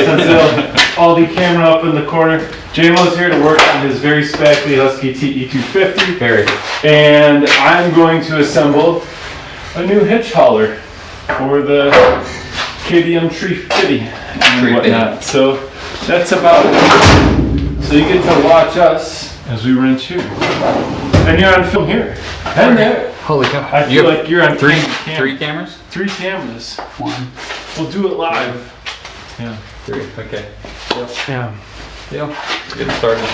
Aldi camera up in the corner. Jamo's here to work on his very spackly Husky TE250. Very. And I'm going to assemble a new hitch hauler for the KTM Tree Kitty and whatnot. So that's about it. So you get to watch us as we wrench here. And you're on film here. And there. Holy cow. I feel like you're on three cameras? 3 cameras. 1. We'll do it live. Yeah. 3. Okay. Yeah. Deal. Get started.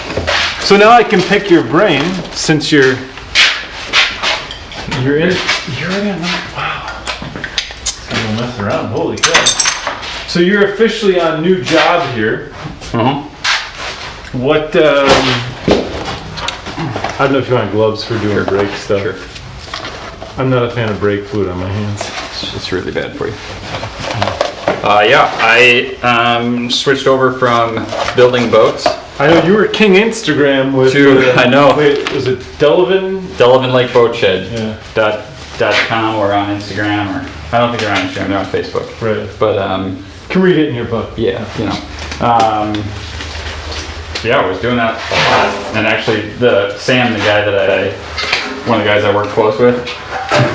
So now I can pick your brain since you're in. You're already on. Wow. I'm gonna mess around. Holy cow. So you're officially on new job here. What? I don't know if you want gloves for doing brake stuff. Sure. I'm not a fan of brake fluid on my hands. It's really bad for you. Yeah, I switched over from building boats. I know you were king Instagram with. I know. Wait, was it Delavan Lake Boat Shed. Yeah. .com or on Instagram or I don't think they're on Instagram. They're on Facebook. Right. But can read it in your book. Yeah, you know. Yeah, I was doing that a lot. And actually, Sam, the guy one of the guys I work close with,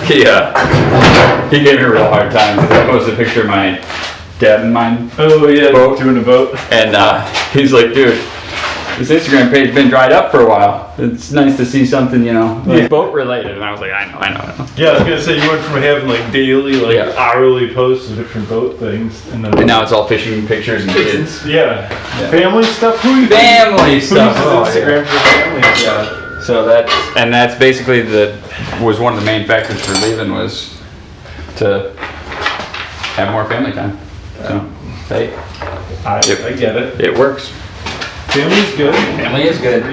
he gave me a real hard time because I posted a picture of my dad and mine. Oh yeah, boat. doing a boat. And he's like, dude, this Instagram page been dried up for a while. It's nice to see something, you know, like boat related. And I was like, I know. Yeah, I was gonna say you went from having like daily, hourly posts of different boat things, and now it's all fishing pictures and kids. Yeah. Family stuff. Family stuff. Instagram for family stuff. So that's basically was one of the main factors for leaving was to have more family time. So hey, I get it. It works. Family's good. Family is good.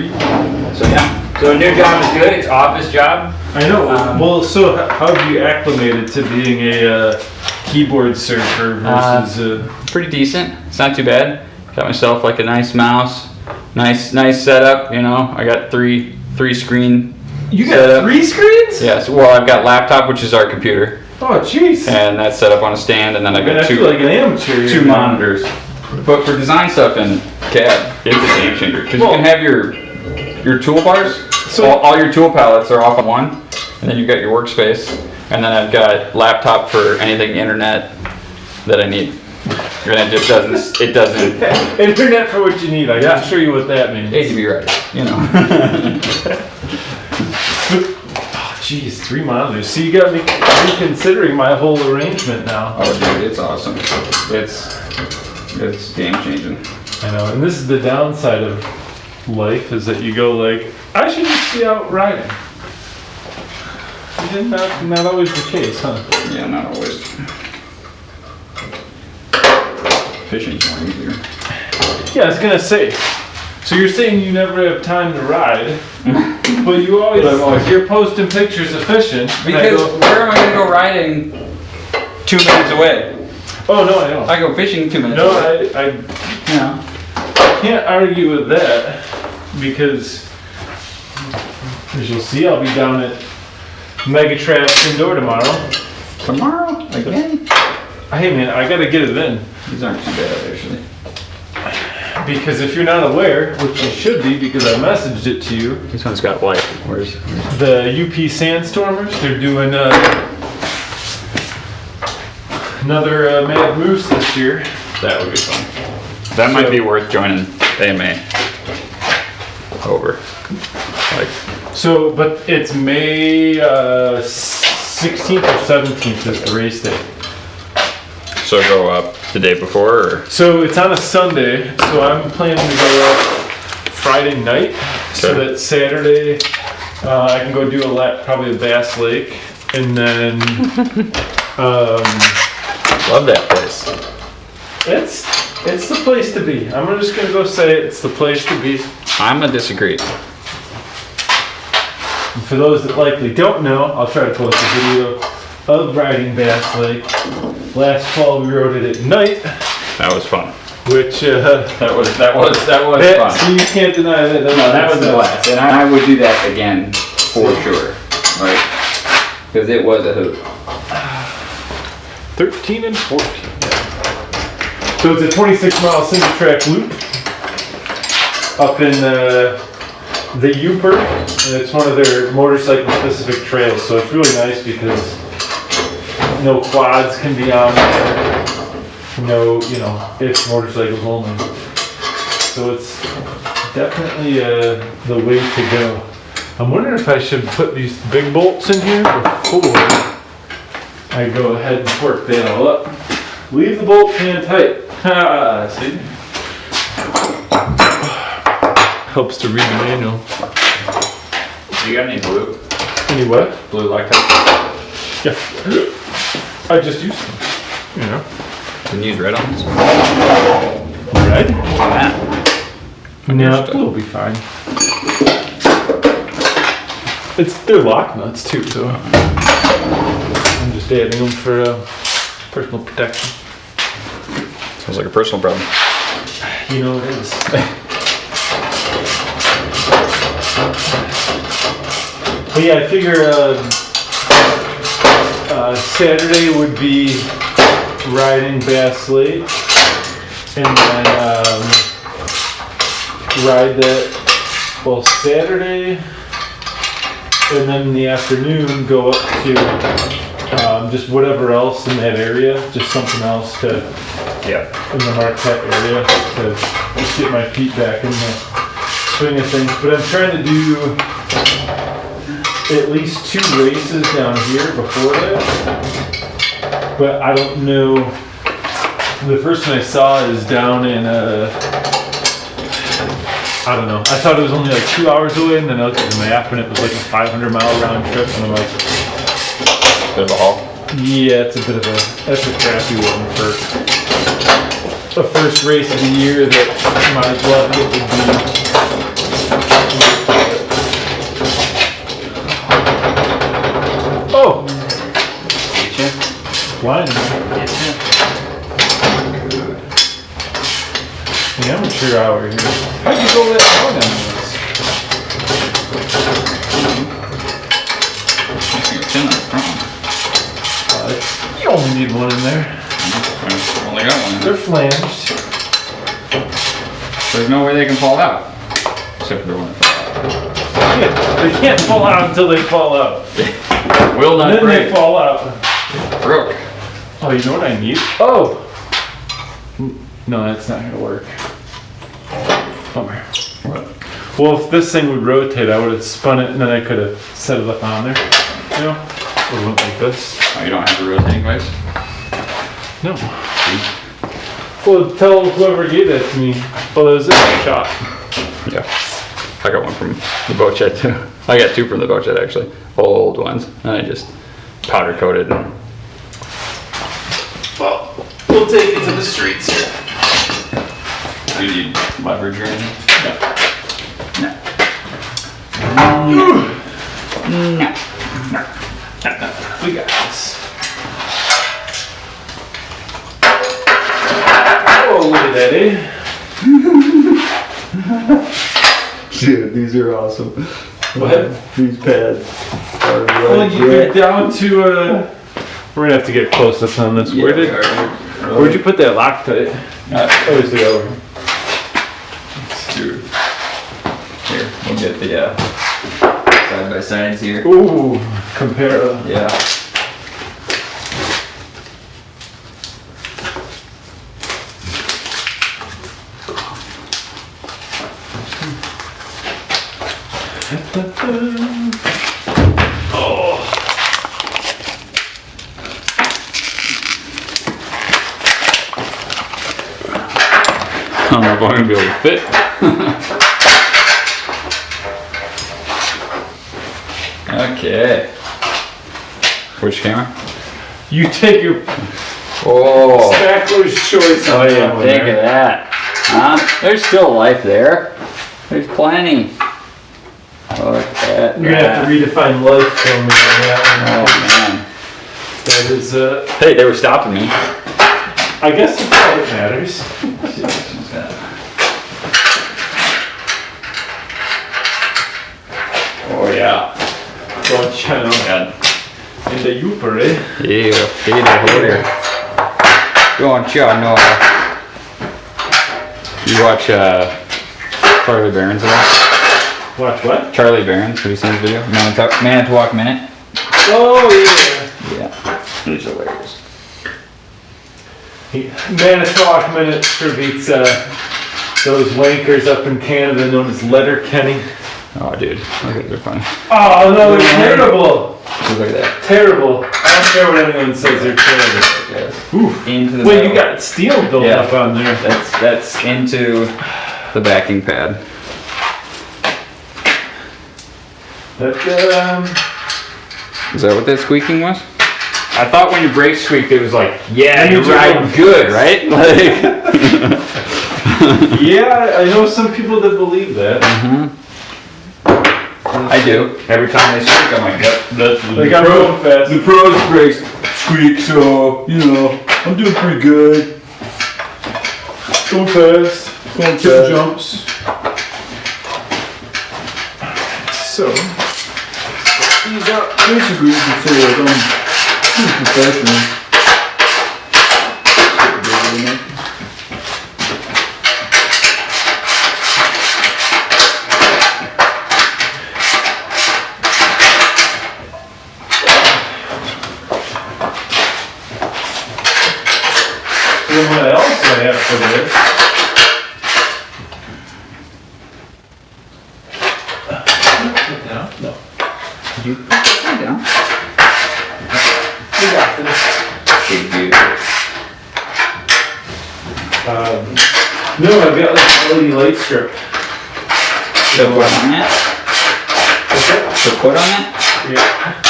So yeah. So a new job is good. It's office job. I know. Well, so how have you acclimated to being a keyboard surfer versus? Pretty decent. It's not too bad. Got myself like a nice mouse. Nice setup. You know, I got three screen. You got 3 screens? Yes. Well, I've got laptop, which is our computer. Oh, jeez. And that's set up on a stand, and then I got I feel like an amateur. 2 monitors. But for design stuff in CAD, it's a game changer because you can have your toolbars. So all your tool palettes are off on one, and then you've got your workspace, and then I've got laptop for anything internet that I need. And it just doesn't. It doesn't. Internet for what you need. I can show you what that means. ADB right, you know. Oh, jeez, 3 monitors. So you got me reconsidering my whole arrangement now. Oh, dude, it's awesome. It's game changing. I know, and this is the downside of life is that you go like, I should just be out riding. Not always the case, huh? Yeah, not always. Fishing's more easier. Yeah, I was gonna say. So you're saying you never have time to ride, but you always you're posting pictures of fishing. Because where am I gonna go riding 2 minutes away? Oh no, I don't. I go fishing 2 minutes away. No, I can't argue with that because, as you'll see, I'll be down at Megatraps Indoor tomorrow. Tomorrow? Again? Hey man, I gotta get it in. These aren't too bad actually. Because if you're not aware, which you should be because I messaged it to you. This one's got white. Where's the UP Sandstormers? They're doing another Mad Moose this year. That would be fun. That might be worth joining AMA over. So, but it's May 16th or 17th is the race day. So go up the day before, or? So it's on a Sunday, so I'm planning to go up Friday night, so that Saturday I can go do a lap, probably at Bass Lake, and then love that place. It's the place to be. I'm just gonna go say it's the place to be. I'm gonna disagree. And for those that likely don't know, I'll try to post a video of riding Bass Lake. Last fall we rode it at night. That was fun. Which that was fun. So you can't deny that. No, that was a blast, and I would do that again for sure, right? Because it was a hoot. 13 and 14. So it's a 26-mile single track loop up in the Uper, and it's one of their motorcycle specific trails. So it's really nice because no quads can be on there. No, you know, it's motorcycles only. So it's definitely the way to go. I'm wondering if I should put these big bolts in here before I go ahead and torque that all up. Leave the bolt pan tight. Ha, see? Helps to read the manual. You got any blue? Any what? Blue lactite? Yeah. I just used them. You know. Can you use red on this? Red? Yeah. No, blue will be fine. They're lock nuts too, so I'm just adding them for personal protection. Sounds like a personal problem. You know it is. But yeah, I figure Saturday would be riding Bass Lake, and then ride that, well, Saturday, and then in the afternoon go up to just whatever else in that area, just something else to, in the Marquette area, to just get my feet back in the swing of things. But I'm trying to do at least 2 races down here before that. But I don't know. The first one I saw is down in I don't know. I thought it was only like 2 hours away, and then I looked at the map and it was like a 500-mile round trip, and I'm like, Bit of a haul. yeah, it's a bit of that's a crappy one for the first race of the year that might as well get to be. Oh! Getcha? Blind. Getcha? The amateur hour here. How'd you go that long on this? You only need one in there. Only got one. They're flanged. There's no way they can fall out. Except for the one that fell Yeah, they can't fall out until they fall out. out. Will not And then break. they fall out. Broke. Oh, you know what I need? Oh! No, that's not gonna work. Bummer. What? Well, if this thing would rotate, I would have spun it and then I could have set it up on there. You know? Or went like this. Oh, you don't have the rotating vice? No. Well, tell whoever gave that to me. Well, that was it. Shot. Yeah. I got one from the boat shed too. I got 2 from the boat shed actually. Old ones. And I just powder coated and Well, we'll take it to the streets here. do you need leverage or anything? No. We got this. Oh, look at that, eh? Dude, these are awesome. What? These pads are Well, you get down to, we're gonna have to get close to on this. Where'd you put that Loctite? Oh, it's the over. Dude. Here, we'll get the side by sides here. Ooh, compare. Yeah. Oh. I don't know if I'm gonna be able to fit. Okay. Which camera? You take your Oh. Spackler's choice on Oh that yeah, one think there. of that. Huh? There's still life there. There's plenty. Look at that. You're gonna have to redefine life for me on that Oh one. man. That is, Hey, they were stopping me. I guess it's all that matters. Oh yeah. Gods Chariot God. in the Uper, eh? Yeah, here. Go on, John. No. You watch Charlie Barron's at all? Watch what? Charlie Barron's, have you seen his video? Man to Walk Minute? Oh yeah. Yeah, he's hilarious. Man, a talk minute sure beats those wankers up in Canada known as Letterkenny. Oh, dude, look at they're funny. Oh no, they're terrible. Look at that. Terrible. I don't care what anyone says, they're terrible. Yes. Oof. Into the Wait, metal. you got steel built up on there. That's into the backing pad. But, Is that what that squeaking was? I thought when your brakes squeaked, it was like, yeah, I you're need to riding run. good, right? Like, yeah, I know some people that believe that. I do. Every time they squeak, I'm like, yep, that's Like I'm going fast. The pros brakes squeak, so, you know, I'm doing pretty good. Going fast. Going fast. jumps. So, Basically, you can say like I'm pretty professional. then what else do I have for this? Put down? No. You put that down. We got this. Big dude. No, I've got like an LED light strip. So put on that? What's that? So put on that? Yeah.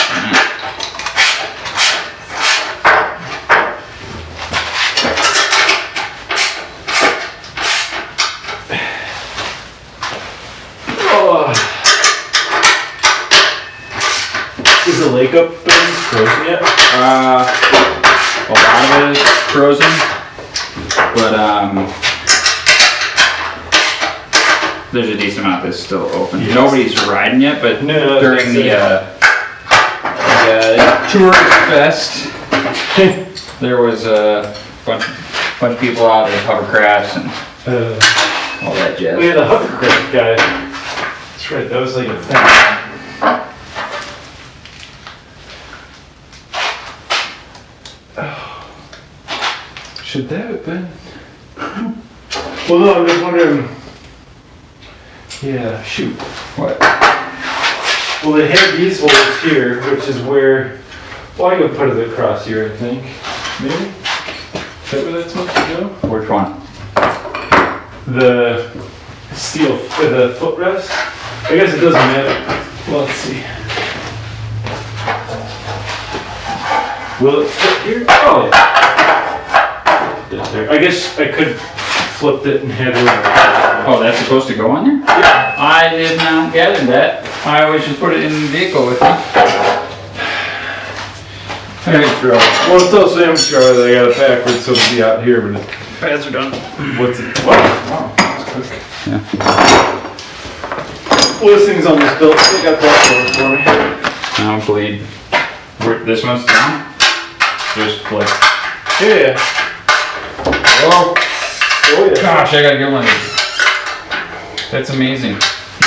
Oh. Is the lake up frozen yet? A lot of it is frozen, but there's a decent amount that's still open. Yes. Nobody's riding yet, but No, during the tourist fest, there was a bunch of people out at hovercrafts and all that jazz. We had a hovercraft guy. That's right, that was like a thing. Should that have been? Well, no, I'm just wondering. Yeah, shoot. What? Well, they have these holes here, which is where. Well, I could put it across here, I think. Maybe? Is that where that's supposed to go? Which one? The steel, the footrest. I guess it doesn't matter. Well, let's see. Will it fit here? Oh! There. I guess I could flip it and have it. Oh, that's supposed to go on there? Yeah. I did not gather that. I always just put it in the vehicle with me. Amateur hour. Well, it's also amateur hour that I got it backwards, so it'll be out here, but it, Pads are done. what's it? What? Wow, that's quick. Yeah. Well, this thing's almost built, so they got that going for me. Now bleed. This one's down? Just like. Yeah. Whoa. Oh, yeah. Gosh, I gotta get one of these. That's amazing.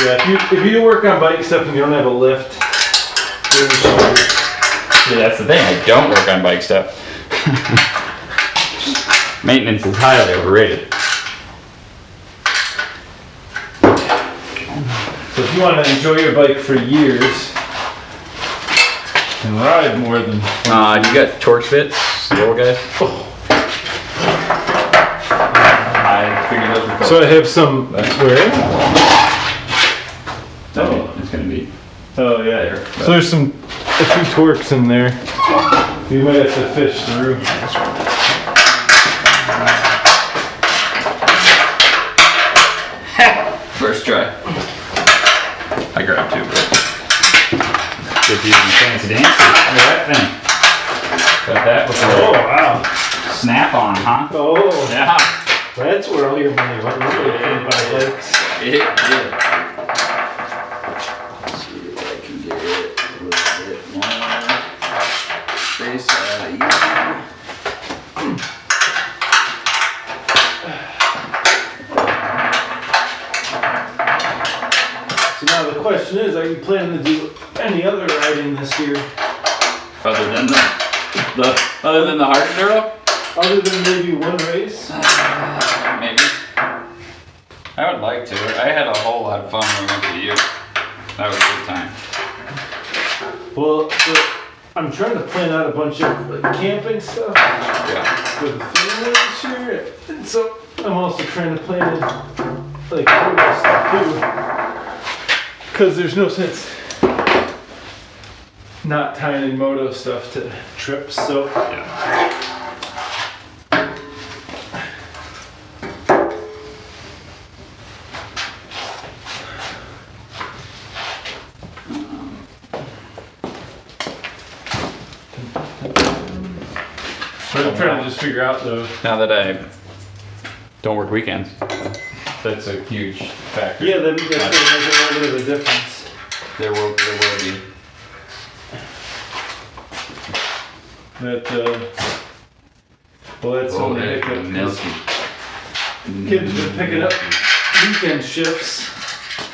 Yeah, if you work on bike stuff and you don't have a lift, then you should. See, that's the thing. I don't work on bike stuff. Maintenance is highly overrated. So if you want to enjoy your bike for years and ride more than. You got torque fits, little guys? I figured those were So I have some. Where? Oh, it's gonna be. Oh yeah. There. So there's a few torques in there. You might have to fish through. First try. I grabbed two. Good using fancy dance. Look at that thing. Got that with Oh a wow. snap on, huh? Oh, Yeah. that's where all your money went. Really couldn't buy bikes. It did. Let's see if I can get it a little bit more space out of you. the question is, are you planning to do any other riding this year? Other than the hard enduro? Other than maybe one race? Maybe. I would like to. I had a whole lot of fun when we went to you. That was a good time. Well, so I'm trying to plan out a bunch of like camping stuff Yeah. for the family this year. And so I'm also trying to plan in like moto stuff too. Because there's no sense not tying in moto stuff to trips. So Yeah. But I'm trying to just figure out though. Now that I don't work weekends, that's a huge factor. Yeah, that's gonna make a little bit of a difference. There will be. That well, that's Oh, on the that's hiccup. 'Cause milky. kids been picking up weekend shifts,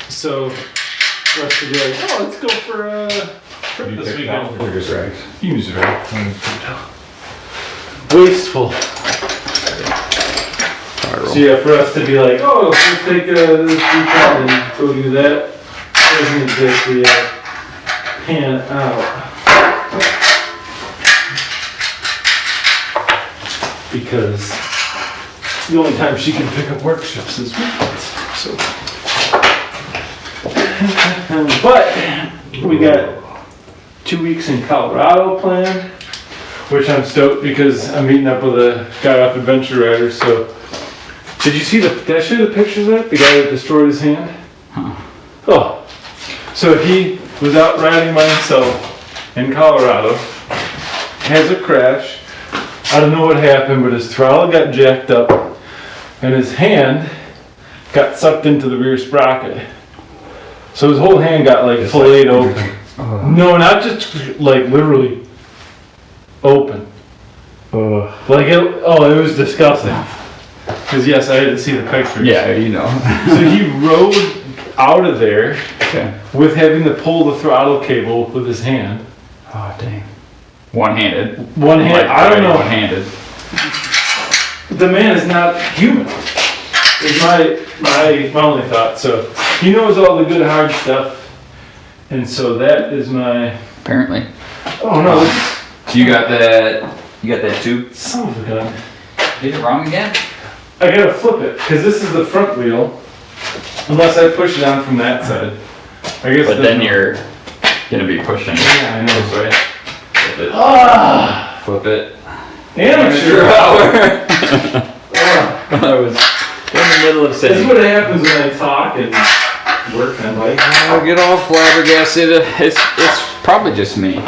so for us to be like, oh, let's go for a trip this weekend. Look at that. You use it, right? Wasteful. So yeah, for us to be like, oh, we'll take this weekend and go do that, doesn't exactly pan out. Because the only time she can pick up work shifts is weekends. So, but we got 2 weeks in Colorado planned, which I'm stoked because I'm meeting up with a guy off Adventure Riders. So, did you see did I show you the pictures of that? The guy that destroyed his hand? Oh, so he was out riding by himself in Colorado, has a crash. I don't know what happened, but his throttle got jacked up and his hand got sucked into the rear sprocket. So his whole hand got like filleted open. No, not just like literally open. Like it was disgusting. Because yes, I had to see the pictures. Yeah, you know. So he rode out of there Okay. with having to pull the throttle cable with his hand. Oh dang. One-handed. One hand, Like, I don't know. One-handed. The man is not human. Is my only thought. So he knows all the good hard stuff, and so that is my. Apparently. Oh no! So you got that? You got that too? Son of a gun! Did it wrong again? I gotta flip it because this is the front wheel. Unless I push it on from that side, I guess. But then you're gonna be pushing. Yeah, I know. This way. Flip it. Ah! Flip it. Amateur hour. Ah. I was in the middle of This is saying. what happens when I talk and work on bike. I'll get all flabbergasted. It's probably just me.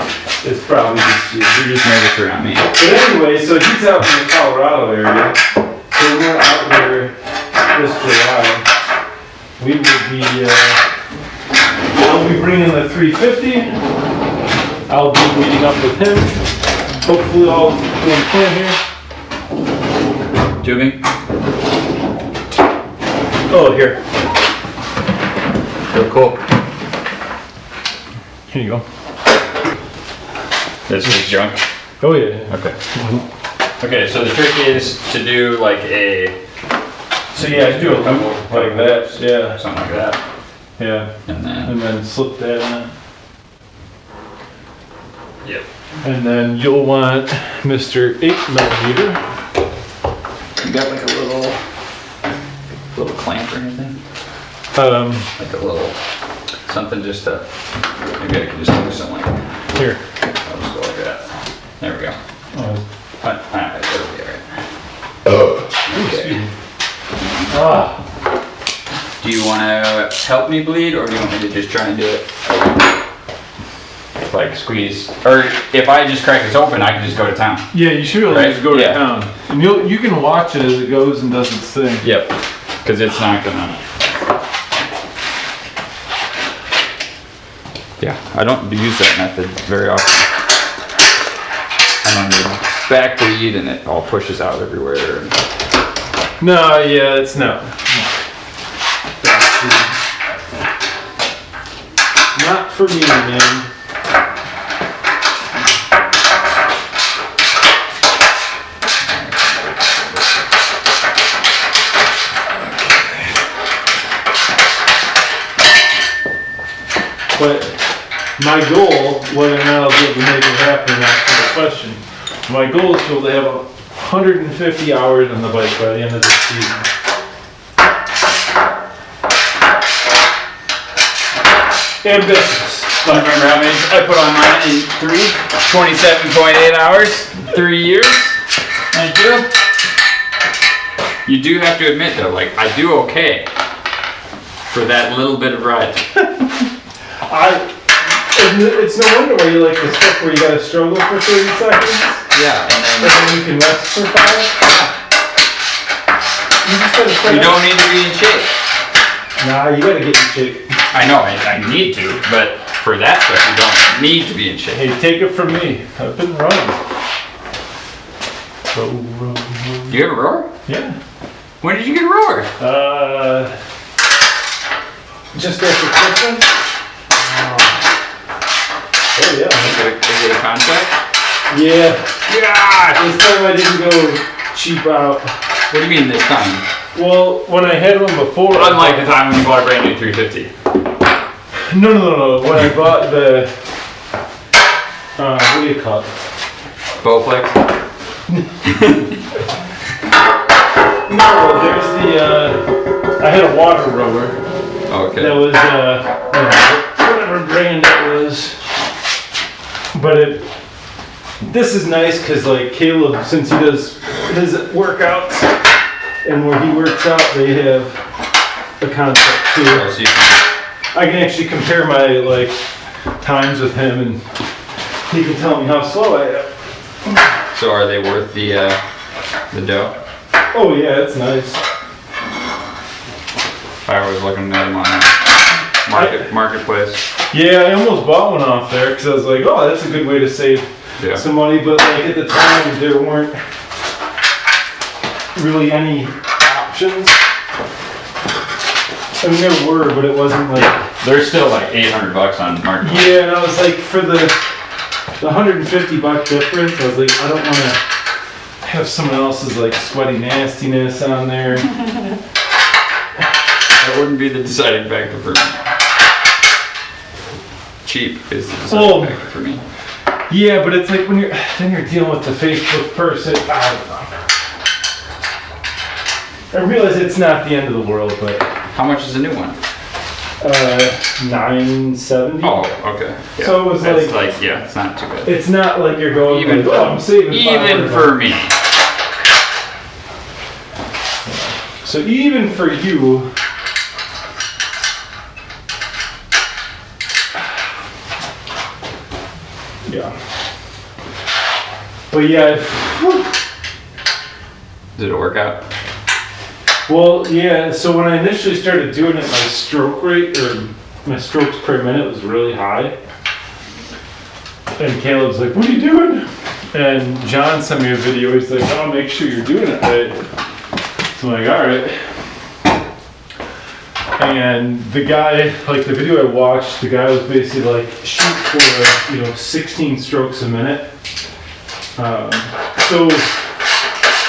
It's probably just you. You're just nervous around me. But anyway, so he's out in the Colorado area. So we're out there this July. We will be, I'll be bringing the 350. I'll be meeting up with him. Hopefully all doing plan here. Tubing? Oh, here. Real cool. Here you go. This is junk. Oh yeah. Okay. Okay, so the trick is to do like a. So yeah, do a loop like that. Yeah. Something like that. Yeah. And then slip that in. Yep. And then you'll want Mr. 8mm. You got like a little clamp or anything? Like a little something just to. Maybe I can just do something like. Here. I'll just go like that. There we go. Alright, that'll be alright. Okay. Ah. Do you want to help me bleed, or do you want me to just try and do it? Like squeeze, or if I just crack this open, I can just go to town. Yeah, you should be able to Right? just go to Yeah. town. And you can watch it as it goes and does its thing. Yep, because it's not gonna. Yeah, I don't use that method very often. I'm on the back bleed and it all pushes out everywhere. No, yeah, it's not. not for me, man. But my goal, whether or not I'll be able to make it happen, that's the question. My goal is to be able to have 150 hours on the bike by the end of the season. Ambitious. I remember how many I put on mine in 27.8 hours, 3 years. Thank you. You do have to admit though, like I do okay for that little bit of ride. It's no wonder why you like the stuff where you gotta struggle for 30 seconds. Yeah, and And then you can rest for 5. You just gotta stay you don't need to be in shape. Nah, you gotta get in shape. I know, I need to, but for that stuff you don't need to be in shape. Hey, take it from me. I've been running. Row. Do you have a rower? Yeah. When did you get a rower? Just after Christmas. Oh yeah. Is it a contract? Yeah. This time I didn't go cheap out. What do you mean this time? Well, when I had one before. Unlike the time when you bought a brand new 350. No. When I bought the, what do you call it? Bowflex? No, there's the, I had a water rower. Okay. That was, whatever brand it was. But this is nice because like Caleb, since he does his workouts and where he works out, they have a concept too. Oh, so you can- I can actually compare my like times with him and he can tell me how slow I am. So are they worth the dough? Oh yeah, it's nice. I was looking at them on marketplace. Yeah, I almost bought one off there because I was like, oh, that's a good way to save some money. But like at the time, there weren't really any options. I mean, there were, but it wasn't like. They're still like $800 on marketplace. Yeah, and I was like, for the $150 difference, I was like, I don't want to have someone else's like sweaty nastiness on there. That wouldn't be the deciding factor for me. Cheap is the deciding factor for me. Yeah, but it's like when you're dealing with the Facebook person. I don't know. I realize it's not the end of the world, but How much is a new one? $970. Oh, okay. Yeah. So it was That's like yeah, it's not too bad. it's not like you're going Even like, oh, I'm saving even $500. for me. So even for you, yeah. But yeah, Did it work out? well, yeah. So when I initially started doing it, my stroke rate or my strokes per minute was really high. And Caleb's like, "What are you doing?" And John sent me a video. He's like, "Oh, make sure you're doing it right." So I'm like, "All right." And the guy, like the video I watched, the guy was basically like, shoot for 16 strokes a minute. So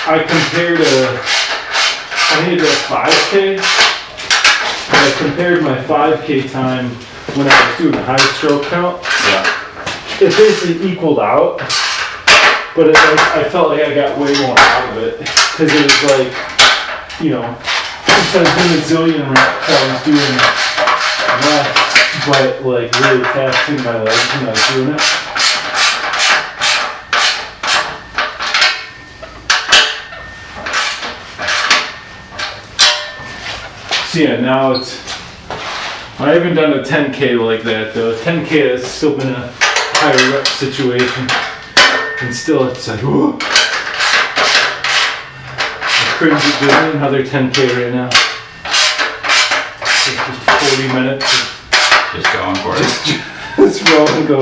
I compared I did a 5K, and I compared my 5K time when I was doing the high stroke count. Yeah. It basically equaled out, but I felt like I got way more out of it, because it was like, instead of doing a zillion reps, I was doing less, but like really taxing my legs when I was doing it. So yeah, now I haven't done a 10K like that though. 10K has still been a higher rep situation, and still it's like, whoa. I cringe at doing another 10K right now. It's just 40 minutes. Just going for it. Just roll and go.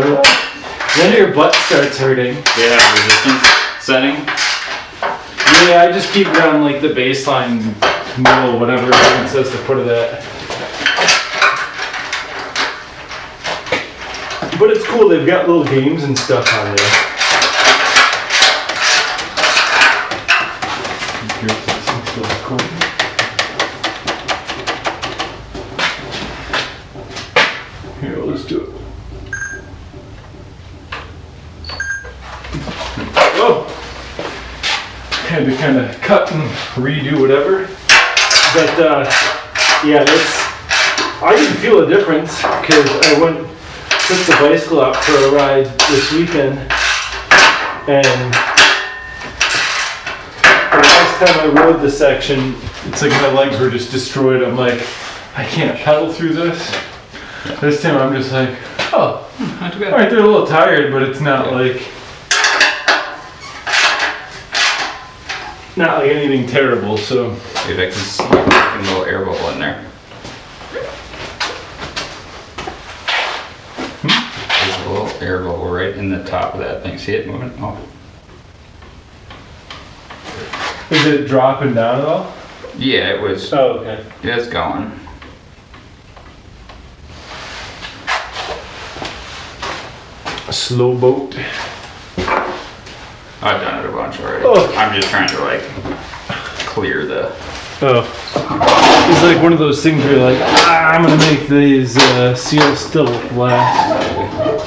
Then your butt starts hurting. Yeah, resistance setting. Yeah, I just keep it on like the baseline middle, whatever everyone says to put it at. But it's cool, they've got little games and stuff on there. Here, let's do it. Oh! Had to kind of cut and redo whatever. But yeah, I didn't feel a difference because I took the bicycle out for a ride this weekend, and the last time I rode the section, It's like my legs were just destroyed. I'm like, I can't pedal through this. This time I'm just like, oh, Not too bad. alright, they're a little tired, but it's not like anything terrible, so. Dude, I can see a fucking little air bubble in there. There's a little air bubble right in the top of that thing. See it moving? Oh. Is it dropping down at all? Yeah, it was. Oh, okay. Yeah, it's going. A slow boat. I've done it a bunch already. Oh. I'm just trying to like clear the. Oh. It's like one of those things where you're like, I'm gonna make these seals still last.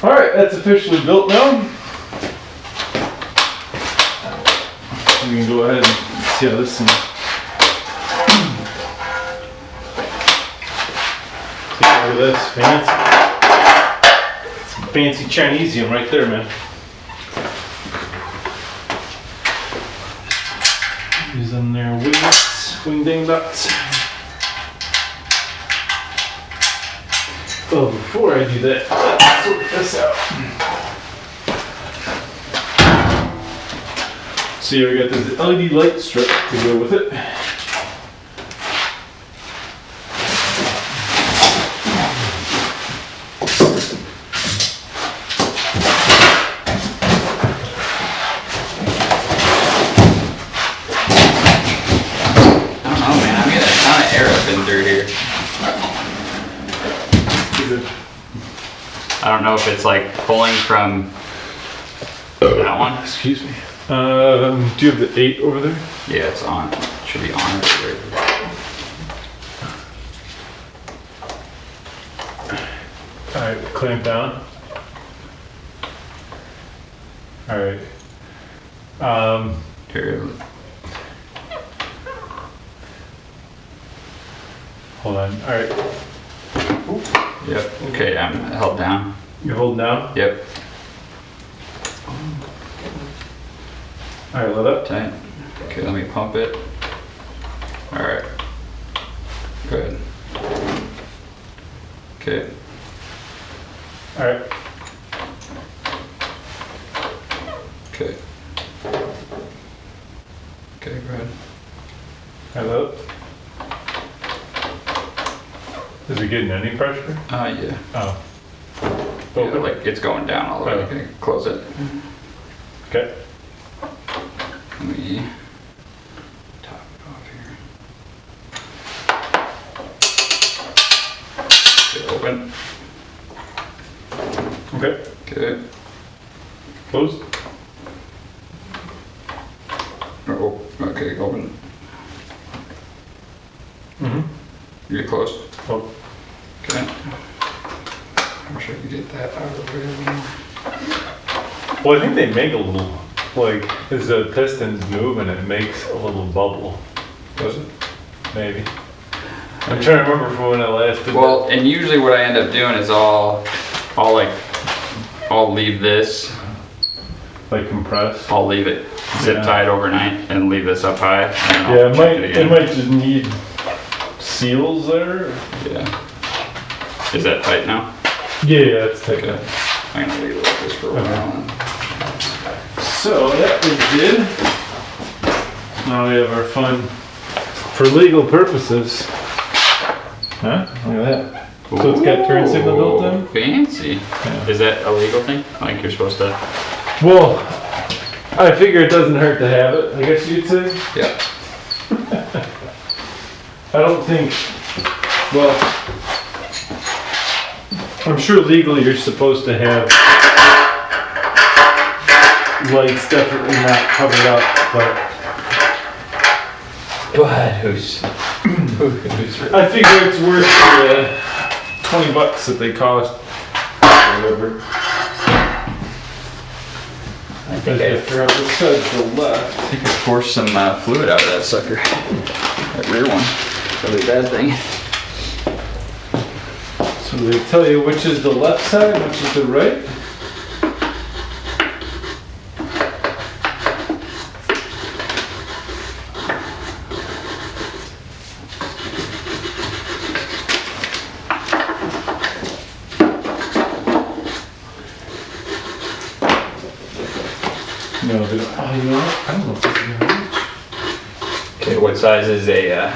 Alright, that's officially built now. We can go ahead and see how this thing. Look at this, fancy. Some fancy Chinesium right there, man. Using their wings, wing ding dots. Oh, before I do that, let's sort this out. So here we got this LED light strip to go with it. I don't know, man. I'm getting a ton of air up in through here. I don't know if it's like pulling from that one. Excuse me. Do you have the 8 over there? Yeah, it's on. It should be on right. Alright, clamp down. Alright. Here. Hold on. Alright. Yep. Okay, I'm held down. You hold down? Yep. Alright, let up. Tight. Okay, let me pump it. Alright. Good. Okay. Alright. Okay. Okay, good. Alright, let up. Is it getting any pressure? Yeah. Oh. Yeah, Open. like it's going down all the way. Oh. Okay, close it. Okay. Let me top it off here. Okay, open. Okay. Okay. Closed. Oh, okay, open. Mm-hmm. You're closed. Oh. Okay. I wish I could get that out of the way. Well, I think they make a little, like, as the pistons move and it makes a little bubble. Does it? Maybe. I'm trying to remember from when I last did Well, and usually what I end up doing is I'll leave this, that. Like compress. I'll leave it zip Yeah. tied overnight and leave this up high. And then I'll Yeah, it check might, again. it might just need seals there. Yeah. Is that tight now? Yeah, it's tight. Okay. I'm gonna leave it like this for a while. So that was good. Now we have our fun, for legal purposes. Huh? Look at that. So it's got turn signal built in? Fancy. Yeah. Is that a legal thing? Like you're supposed to? Well, I figure it doesn't hurt to have it, I guess you'd say. Yeah. I don't think, well, I'm sure legally you're supposed to have lights definitely not covered up, But who's I figure it's worth the $20 that they cost. Whatever. I think I They're on the side to the left. think I forced some fluid out of that sucker. That rear one. Probably a bad thing. So they tell you which is the left side, which is the right. No, they don't. Oh, you know what? I don't know if they're gonna reach. Okay, what size is a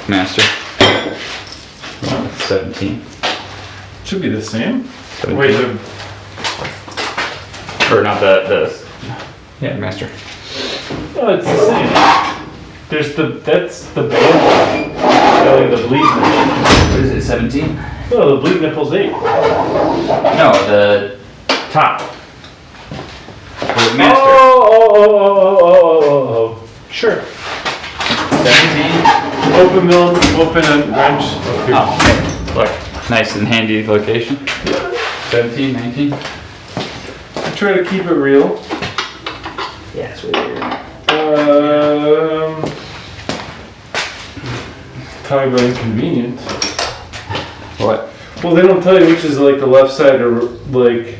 master? 17. Should be the same. 17. Wait, Or not the yeah, master. oh, it's the same. There's that's the band. The bleed nipple. What is it, 17? No, the bleed nipple's 8. No, the top. The master. Oh. Sure. 17? Open mill, open and wrench. Okay. Oh, look, nice and handy location. 17, 19? I try to keep it real. Yeah, it's really weird. Talking about inconvenient. What? Well, they don't tell you which is like the left side or like,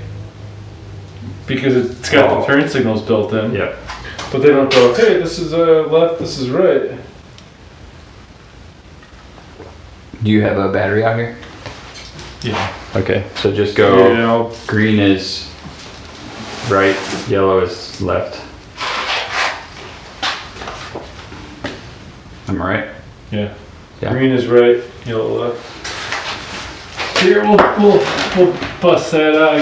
because it's got the turn signals built in. Yep. But they don't go, hey, this is left, this is right. Do you have a battery out here? Yeah. Okay, so just go. Yeah. Green is right, yellow is left. Am I right? Yeah. Yeah. Green is right, yellow left. Here, we'll bust that out. I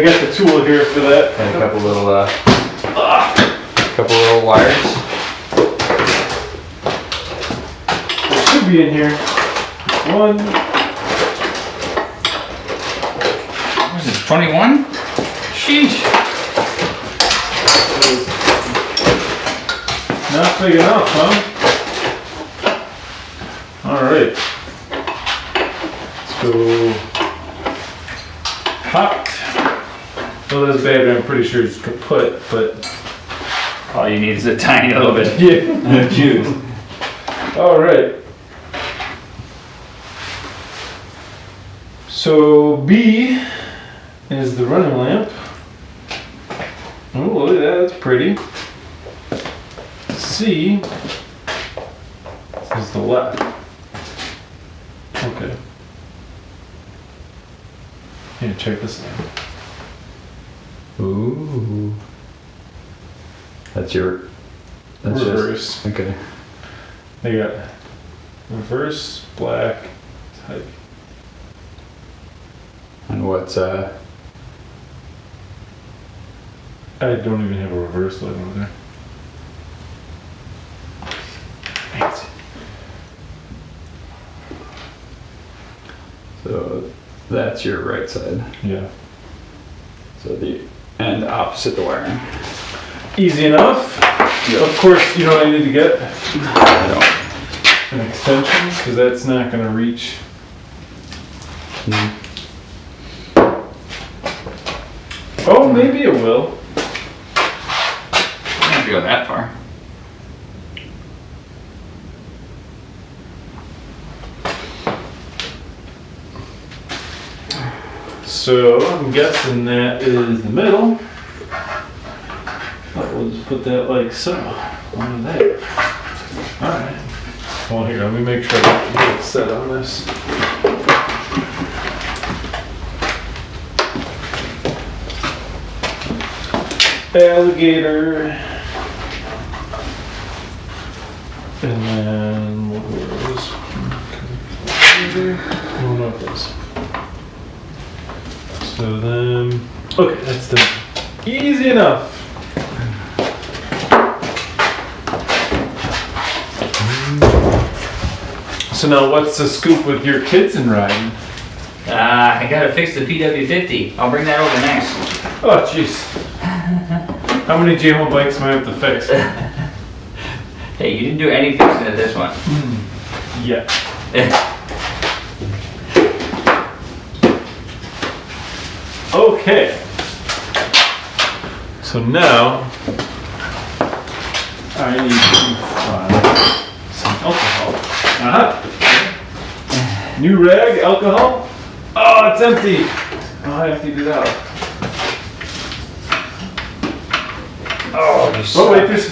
got the tool here for that. And a couple little wires. It should be in here. One. What is this, 21? Sheesh. Not big enough, huh? Alright. Let's go hot. Well, this battery I'm pretty sure is kaput, but All you need is a tiny little bit yeah. of juice. Alright. So B is the running lamp. Oh, look at that, that's pretty. C is the left. Okay. Here, check this out. Ooh. That's Reverse. Just, okay. They got reverse, black, type. And what's I don't even have a reverse light over there. Fancy. so that's your right side. Yeah. So and opposite the wiring. Easy enough. Of course, you know what I need to get? I don't. An extension, because that's not going to reach. Oh, maybe it will. I don't have to go that far. So I'm guessing that is the middle. We'll just put that like so. On there. Alright. Well, here, let me make sure I get it set on this. Alligator. And then what was this? Oh no, it was. So then, okay, that's the Easy enough. So now what's the scoop with your kids and riding? I gotta fix the PW50. I'll bring that over next. Oh jeez. How many Jamo bikes am I have to fix? Hey, you didn't do any fixing at this one. Yeah. Okay. So now I need to find some alcohol. Uh-huh. New rag, alcohol. Oh, it's empty. Oh, I have to get out. Oh, you Oh wait, there's.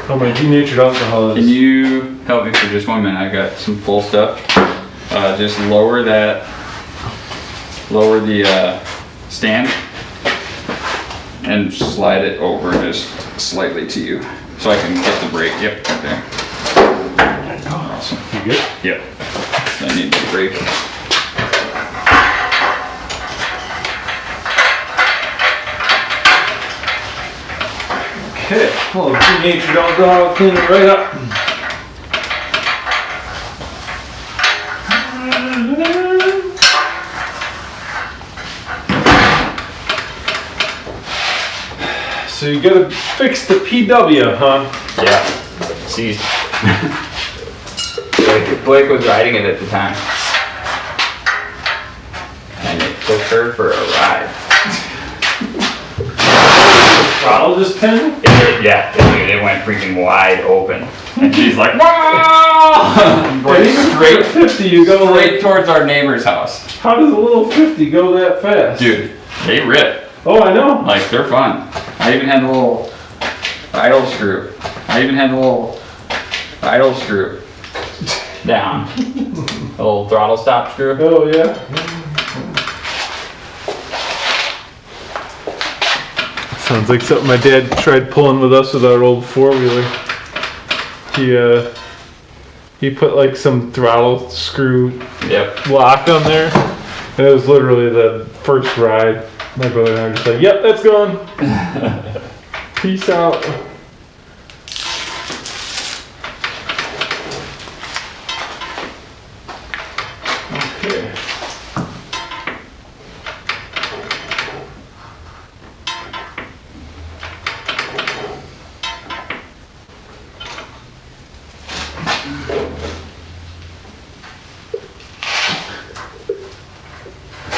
Oh, my denatured alcohol Can is. you help me for just 1 minute? I got some full stuff. Just lower the stand and slide it over just slightly to you so I can get the brake. Yep, right there. Awesome. You good? Yep. I need the brake. Okay. Well, denatured alcohol, clean it right up. So you gotta fix the PW, huh? Yeah. See. Blake was riding it at the time. And it took her for a ride. Throttle just pin? It went freaking wide open. And she's like, wow! Going Even straight, for 50 you go Straight like, towards our neighbor's house. how does a little 50 go that fast? Dude, they rip. Oh, I know. Like, they're fun. I even had the little idle screw. down. A little throttle stop screw. Oh, yeah. Sounds like something my dad tried pulling with us with our old four-wheeler. He put like some throttle screw Yep. lock on there. And it was literally the first ride. My brother and I were just like, yep, that's gone. Peace out. Okay.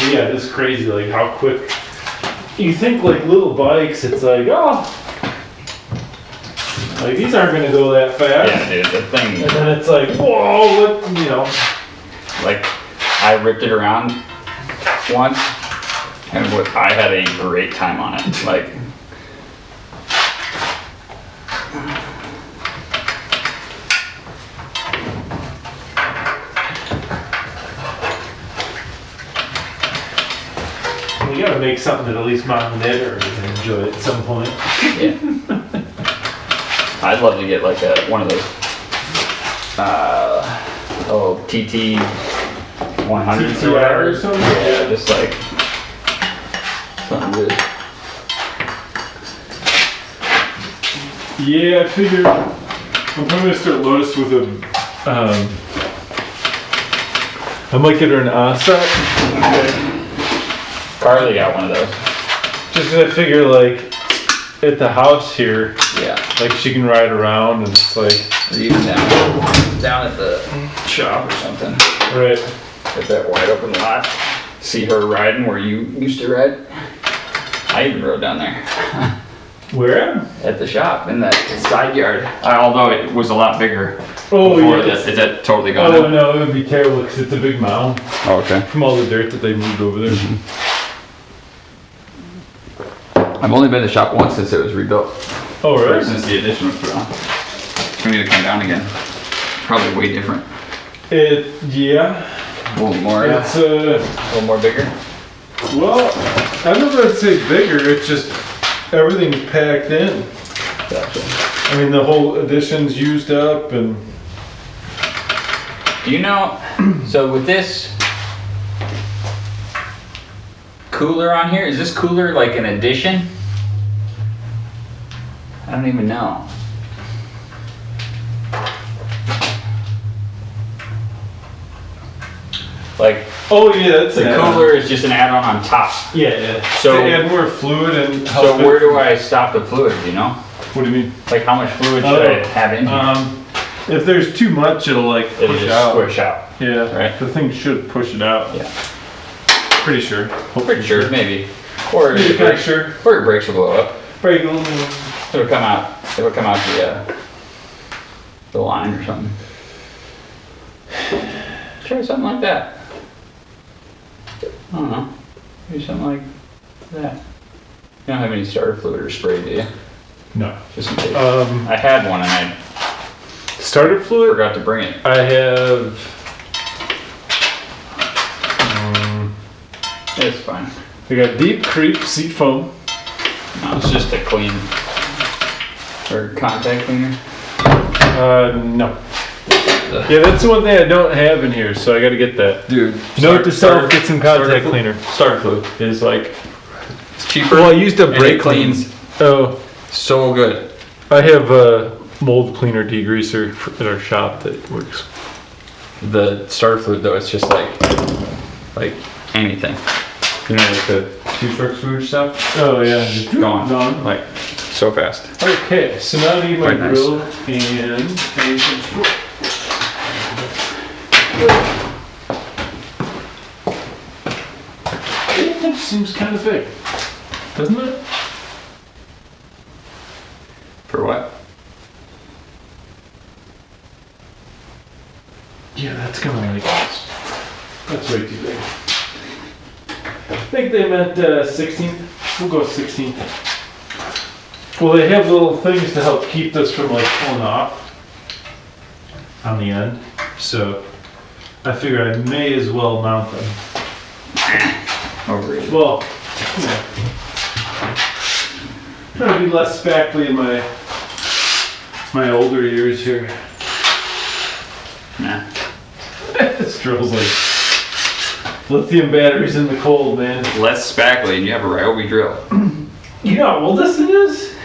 Yeah, it is crazy, like how quick. You think like little bikes, it's like, oh, like these aren't gonna go that fast. Yeah, dude, the thing. And then it's like, whoa, what, you know. Like, I ripped it around once, and I had a great time on it. Like, You gotta make something that at least mom and dad can enjoy at some point. yeah. I'd love to get like one of those, TT 100s or whatever. or something? Yeah, just like something good. Yeah, I figure I'm probably gonna start Lotus with a, I might get her an Osset. Carly got one of those. Just 'cause I figure like at the house here, Yeah. like she can ride around and it's like, Or even down at the shop or something. right. At that wide open lot. See her riding where you used to ride. I even rode down there. Where? At the shop, in that side yard. Although it was a lot bigger. Oh before yeah. this. Is that totally gone Oh now? no, it would be terrible because it's a big mound Oh, okay. from all the dirt that they moved over there. I've only been to the shop once since it was rebuilt. Oh Or really? since the addition was put on. It's gonna need to come down again. Probably way different. Yeah. A little more. It's A little more bigger. well, I don't know if I'd say bigger. It's just everything's packed in. Gotcha. I mean, the whole addition's used up and. Do you know, so with this cooler on here? Is this cooler like an addition? I don't even know. Like, Oh yeah, that's the cooler is just an add-on on top. Yeah. So- to add more fluid and help So it- where do I stop the fluid, do you know? What do you mean? Like how much fluid should I have in here? If there's too much, it'll like It'll push just out. squish out. Yeah, Right. The thing should push it out. Yeah. Pretty sure. Pretty sure, maybe. Or Maybe your pretty brakes, sure. or your brakes will blow up. Break a little. It'll come out the line or something. Try something like that. I don't know. Maybe something like that. You don't have any starter fluid or spray, do you? No. Just in case. Um, I had one and I starter fluid. forgot to bring it. I have. It's fine. I got deep creep seat foam. No, it's just a clean or contact cleaner. No. Yeah, that's the one thing I don't have in here, so I got to get that. Dude, Note to self: get some contact cleaner. Starter fluid is like, it's cheaper. Well, I used a and brake it cleans Oh, so good. I have a mold cleaner degreaser at our shop that works. The starter fluid though, it's just like anything. You know, like the two stroke fluid stuff. Oh yeah, just Gone. Like so fast. Okay, so now I need my Quite nice. grill and it seems kind of big, doesn't it? For what? Yeah, that's kind of like that's way too big. I think they meant 16th. We'll go 16th. Well, they have little things to help keep this from like pulling off on the end, so I figure I may as well mount them. Overrated. Well, yeah. Trying to be less spackly in my older years here. Nah. This drill's like lithium batteries in the cold, man. Less spackly and you have a Ryobi drill. You know how old this thing is?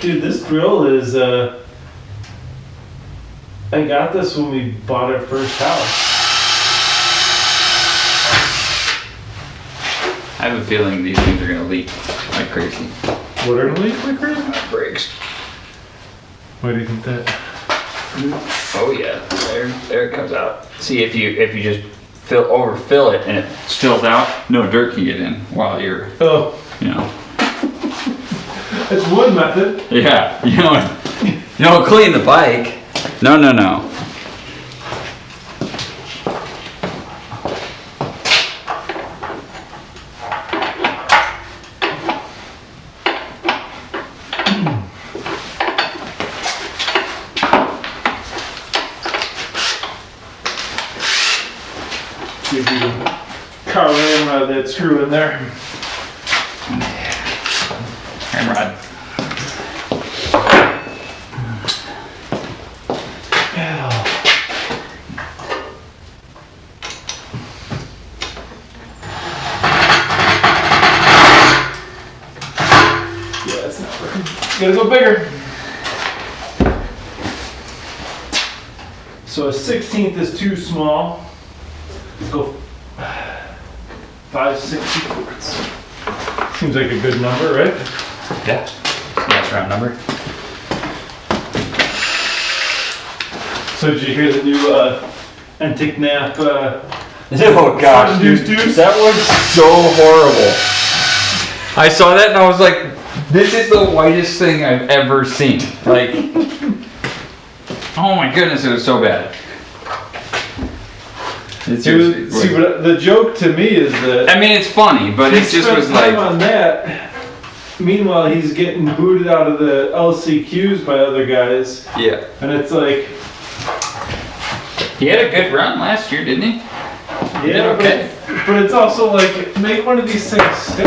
Dude, this drill is, I got this when we bought our first house. I have a feeling these things are gonna leak like crazy. What are leak like crazy? Brakes. Why do you think that? Oh yeah, there it comes out. See if you just overfill it and it spills out, no dirt can get in while you're, Oh, you know. that's one method. Yeah, you know, clean the bike. No. See if we can carve that screw in there. Ramrod. Yeah, it's not working. Gotta go bigger. So a 16th is too small. Let's go 5/64. Seems like a good number, right? Yeah. Nice round number. So did you hear the new Antic Nap? Oh gosh, Dude, that was so horrible. I saw that and I was like, this is the whitest thing I've ever seen. Like, oh my goodness, it was so bad. See, but the joke to me is that I mean, it's funny, but it just was time like, on that. Meanwhile, he's getting booted out of the LCQs by other guys, yeah. and it's like, He had a good run last year, didn't he? yeah, okay. but it's also like, make one of these things stick.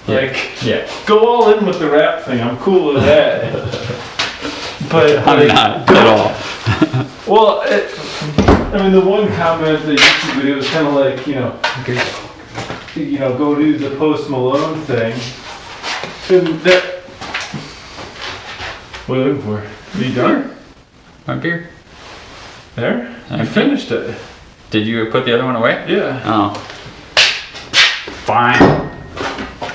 Like, Yeah. go all in with the rap thing. I'm cool with that. But I'm like, not at all. Well, I mean, the one comment, the YouTube video was kind of like, you know, you know, go do the Post Malone thing. And that, What are you looking for? Are you done? My beer. There? I Okay. finished it. Did you put the other one away? Yeah. Oh. Fine.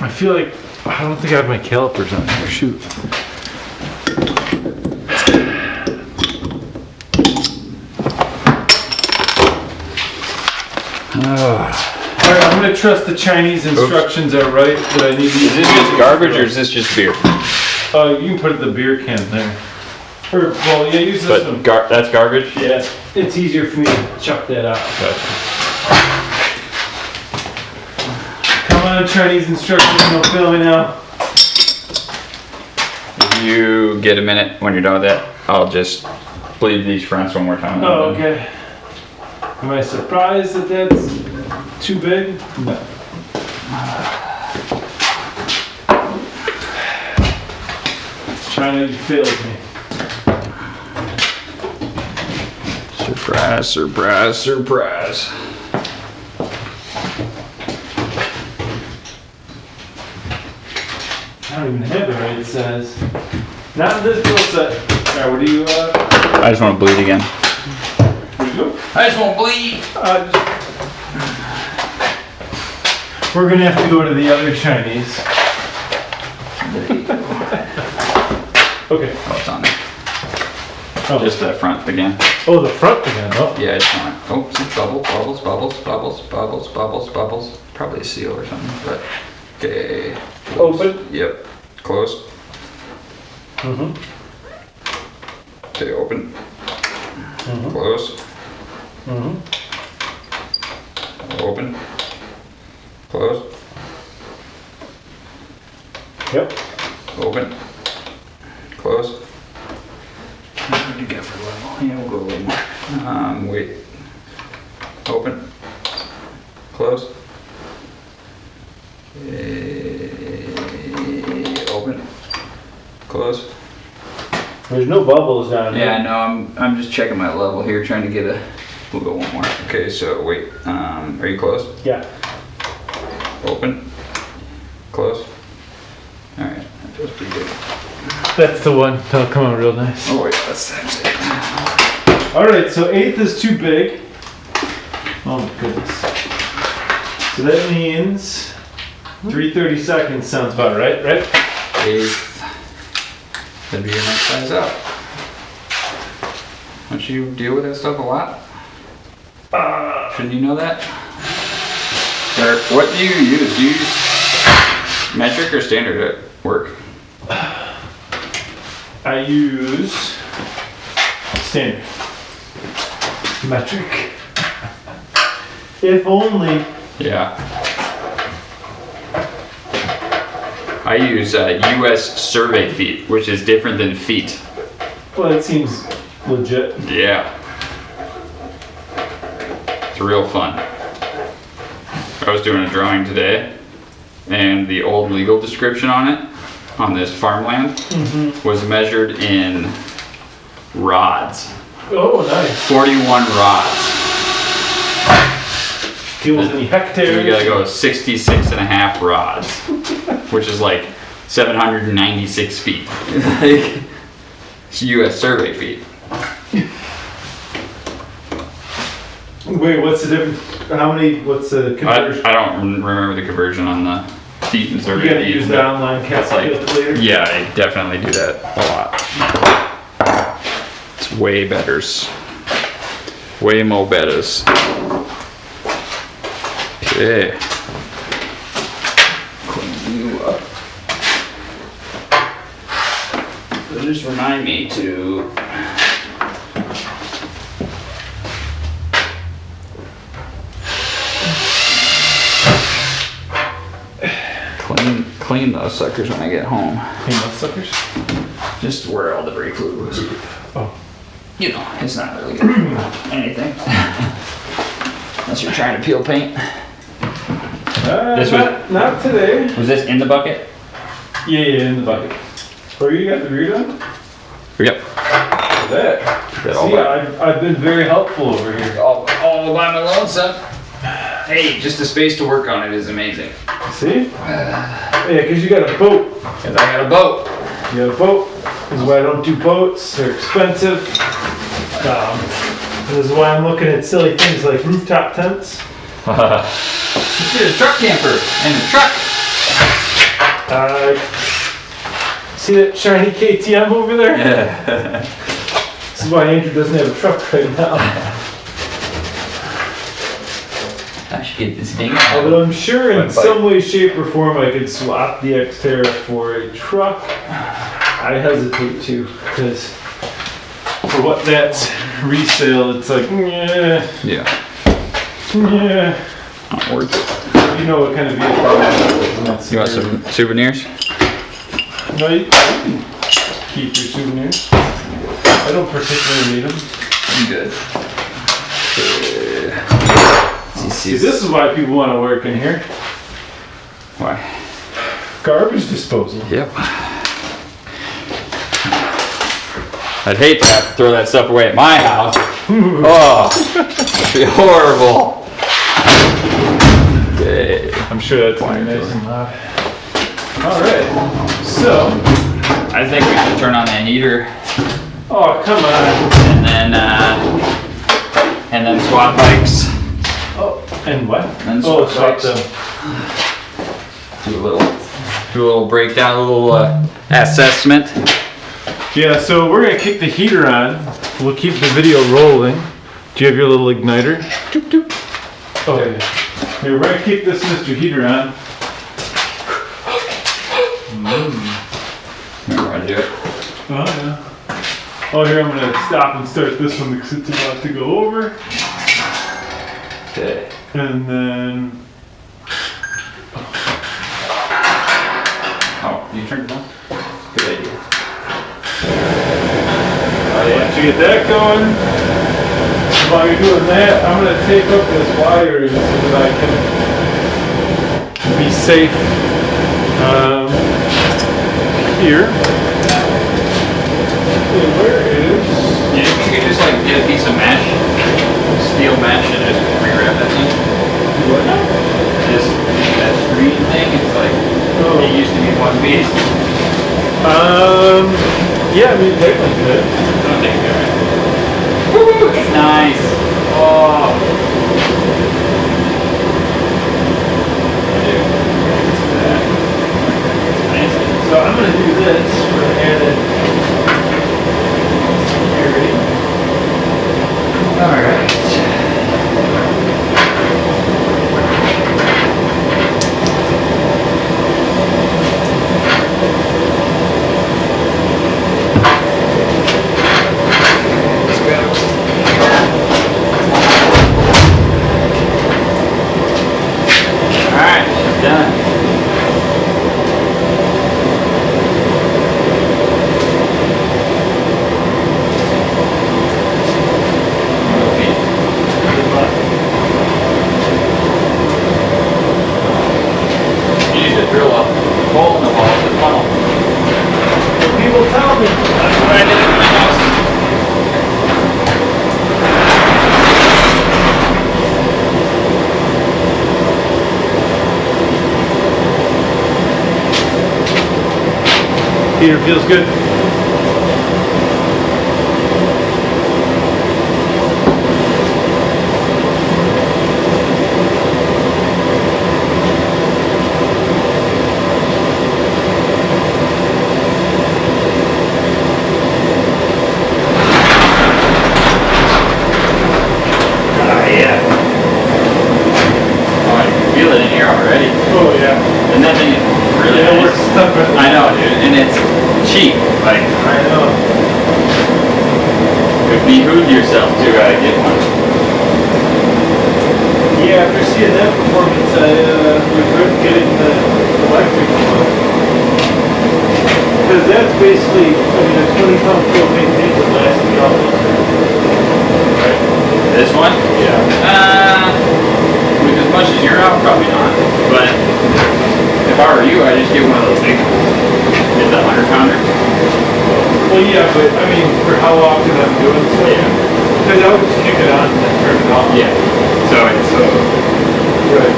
I feel like I don't think I have my calipers on here. Shoot. Alright, I'm gonna trust the Chinese instructions are right that I need to Is this just garbage or is this just beer? You can put the beer can there. Or, well, yeah, use this one. But that's garbage? yeah, it's easier for me to chuck that out. Come on, Chinese instructions, don't fail me now. If you get a minute when you're done with that, I'll just bleed these fronts one more time. Oh, okay. Am I surprised that that's too big? No. China, you failed me. Surprise, surprise, surprise. I don't even have it right, it says. Not in this drill set. Alright, what do you, I just want to bleed again. where do you go? I just want to bleed. We're gonna have to go to the other Chinese. Okay. Oh, it's on there. Oh, Just that front again. oh, the front again. Oh. Yeah, it's on it. Oh, see, bubbles, bubbles, bubbles, bubbles, bubbles, bubbles, bubbles. Probably a seal or something, but okay. Close. Open? Yep. Closed. Mm-hmm. Okay, open. Close. Mm-hmm. Open. Close. Yep. Open. Close. What do you get for level? Yeah, we'll go a little more. Wait. Open. Close. Open. Close. There's no bubbles down here. Yeah, no, I'm just checking my level here, trying to get a. We'll go one more. Okay, so wait. Are you closed? Yeah. Open. Close. All right, that feels pretty good. That's the one. That'll come out real nice. Oh wait, that's it. Alright, so 1/8 is too big. Oh my goodness. So that means 3/32 sounds about right, right? 1/8. That'd be your next size up. Don't you deal with that stuff a lot? Shouldn't you know that? Or what do you use? Do you use metric or standard at work? I use standard. Metric. If only. Yeah. I use US survey feet, which is different than feet. Well, it seems legit. Yeah. It's real fun. I was doing a drawing today, and the old legal description on it, on this farmland, was measured in rods. Oh, nice. 41 rods. Feels any hectares. We gotta go 66.5 rods, which is like 796 feet. Like, it's US survey feet. Wait, what's the difference? How many? What's the conversion? I don't remember the conversion on the feet and survey You gotta feet. use the online calculator. Yeah, I definitely do that a lot. It's way betters. Way more betters. Okay. Clean you up. So just remind me to clean those suckers when I get home. Hey, mud suckers. Just where all the brake fluid was. Oh. You know, it's not really good for anything. Unless you're trying to peel paint. This not today. Was this in the bucket? Yeah, in the bucket. Oh, you got the rear done? Yep. That. That all See, by- I've been very helpful over here. all by my lonesome. hey, just the space to work on it is amazing. See? Yeah, because you got a boat. Because I got a boat. You got a boat. This is why I don't do boats. They're expensive. This is why I'm looking at silly things like rooftop tents. Let's get a truck camper and a truck. See that shiny KTM over there? Yeah. This is why Andrew doesn't have a truck right now. I should get this thing. Although I'm sure in some way, shape, or form I could swap the Xterra for a truck. I hesitate to, because For what that's resale, it's like, yeah, Yeah. yeah. Not worth it. You know what kind of vehicle it is. You want some souvenirs? No, you can keep your souvenirs. I don't particularly need them. I'm good. See, this is why people want to work in here. Why? Garbage disposal. Yep. I'd hate to have to throw that stuff away at my house. Oh, it'd be horrible. Okay. I'm sure that's gonna be nice and loud. Alright, so, I think we should turn on that heater oh, come on. and then swap bikes. Oh, and what? And Oh, swap swap bikes. them. Do a little breakdown, a little assessment. Yeah, so we're gonna kick the heater on. We'll keep the video rolling. Do you have your little igniter? Doop, doop. Oh, yeah. Here, we're gonna kick this Mr. Heater on. Remember how to do it? Oh, yeah. Oh, here, I'm gonna stop and start this one because it's about to go over. Okay. And then, Oh, you turned it on? Good idea. once you get that going, while you're doing that, I'm gonna tape up this wire so that I can be safe here. And where is? Yeah, you could just like get a piece of mesh, steel mesh, and just rewrap that thing. What now? Just that screen thing, it's like, it used to be one piece. Yeah, I mean, technically good. I don't think you're right. Woo! Nice. Oh. Nice. So I'm gonna do this for added security. Alright. Heater feels good. Behoove yourself to get one. Yeah, after seeing that performance, I regret getting the electric one. Because that's basically, I mean, a 20-pound propane tank would last me all winter. Right? This one? Yeah. With as much as you're out, probably not. But if I were you, I'd just get one of those big ones. Get the 100-pounder. Well, yeah, but I mean, for how often I'm doing stuff. Yeah. Because I would just kick it on and then turn it off. Yeah. So it's Right.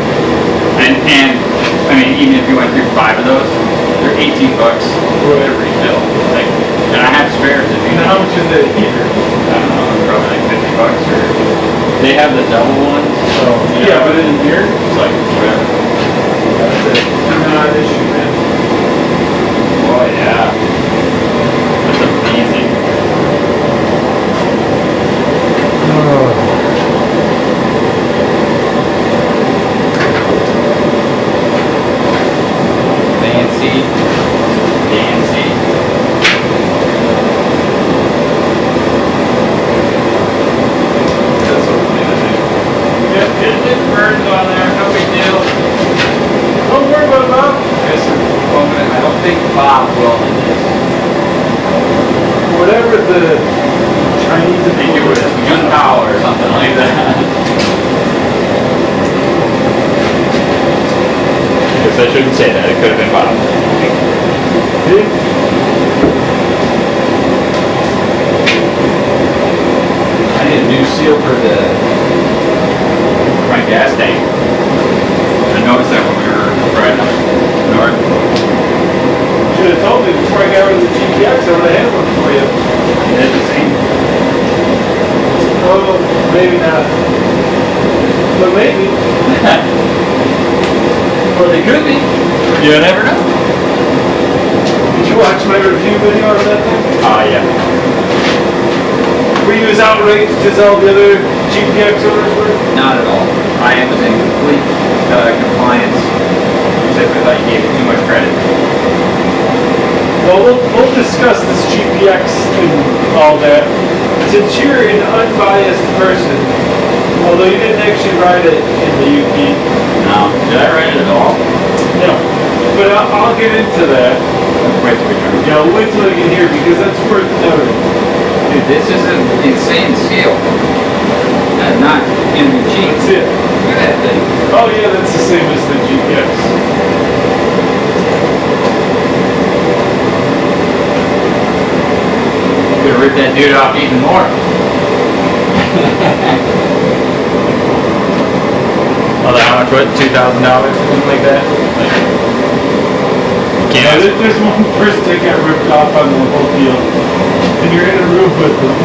And I mean, even if you went through 5 of those, they're $18 to refill. Like, and I have spares if you And how much is the heater? I don't know, probably like $50 or. They have the double ones. So Yeah, but in here, it's like whatever. that's it. Not an issue, man. Oh yeah. That's amazing. Fancy. That's what we need to do. Yep, it burns on there, no big deal. Don't worry about it, Bob. Yes, sir. I don't think Bob will in this. Whatever the Chinese I think it was gunpowder or something like that. Guess I shouldn't say that, it could have been Bob. I need a new seal for my gas tank. I noticed that when we were riding up north. Should have told me before I got rid of the GPX, I would have had one for you. Is it the same? Oh, maybe not. But maybe. Or they could be. You never know. Did you watch my review video on that thing? Yeah. Were you as outraged as all the other GPX owners were? Not at all. I was in complete compliance. Except I thought you gave it too much credit. Well, we'll discuss this GPX and all that. Since you're an unbiased person, although you didn't actually ride it in the UP. No. Did I write it at all? No. But I'll get into that. Wait till we turn. Yeah, I'll wait till I get here because that's worth noting. Dude, this is an insane scale. That's not gonna be cheap. That's it. Look at that thing. Oh yeah, that's the same as the GPX. Gonna rip that dude off even more. Although how much was it? $2,000 or something like that? Yeah, there's one person that got ripped off on the whole deal. And you're in a room with them.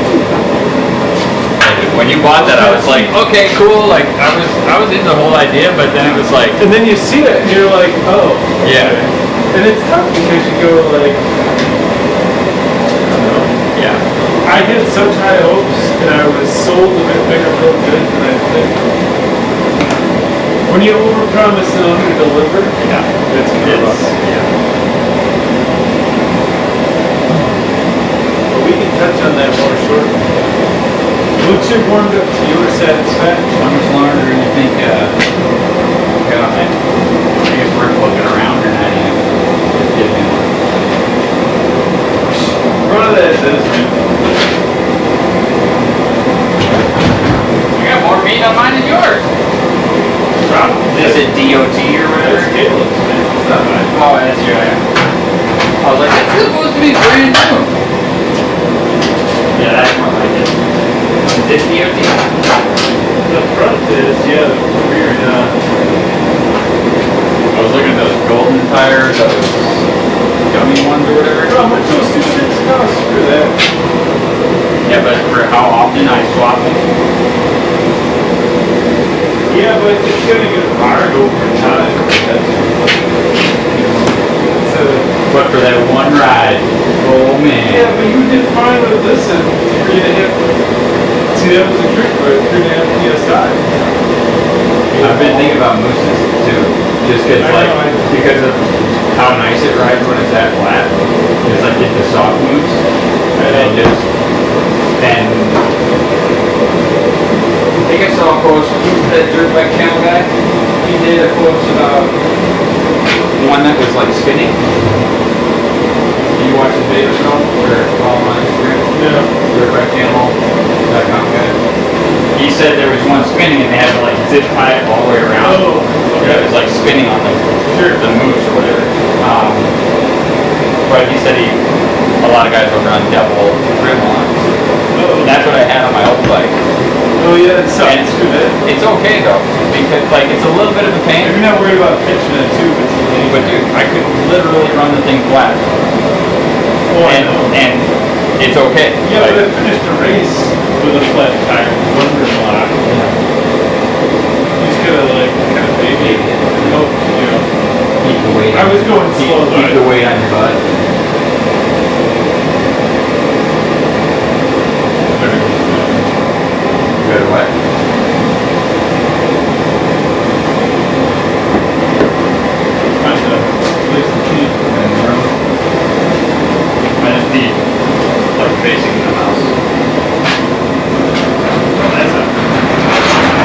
When you bought that, I was like, okay, cool. Like I was into the whole idea, but then it was like, And then you see it and you're like, oh. yeah, And it's tough because you go like, yeah. I had such high hopes and I was sold a bit bigger real good than I think. When you overpromise and underdeliver, Yeah. it's rough. Yeah. But we can touch on that more shortly. Looks are warmed up to your satisfaction. How much longer do you think, God, I guess we're looking around or not even. Run of that does, man. You got more meat on mine than yours. Probably. Is it DOT or whatever? That's Caleb's, man. It's not mine. Oh, that's your. I was like, it's supposed to be brand new. Yeah, that's more like it. Is this DOT? The front is, yeah, the rear not. I was looking at those golden tires, those gummy ones or whatever. How much those two shirts cost for that? Yeah, but for how often I swap them. Yeah, but it's gonna get hard over time. So, But for that one ride, oh man. yeah, but you did fine with this and 3.5. See, that was a trick for a 3.5 PSI. I've been thinking about mooses too, just cause I like, know, because of how nice it rides when it's that flat. It's like get the soft moves, and just, and I think I saw a post, that dirt bike channel guy, he did a post about one that was like spinning. You watch the videos at all, or follow on Instagram? Yeah. dirtbikechannel.com guy. He said there was one spinning and they had to like zip tie it all the way around. Oh, Yeah, it was like spinning on the moose or whatever. But he said a lot of guys will run double rim lines. Oh. And that's what I had on my old bike. Oh yeah, it sucks And too bad. it's okay though, because like it's a little bit of a pain. You're not worried about pitching it too, But dude, I could literally run the thing flat. And it's okay. yeah, Like, but I finished a race with a flat tire, wonder block. You just gotta like kind of baby it. Help, you know. keep the weight. I was going slow, Keep but the weight on your butt. Good what? trying to place the key. I just need like facing the mouse. That's it.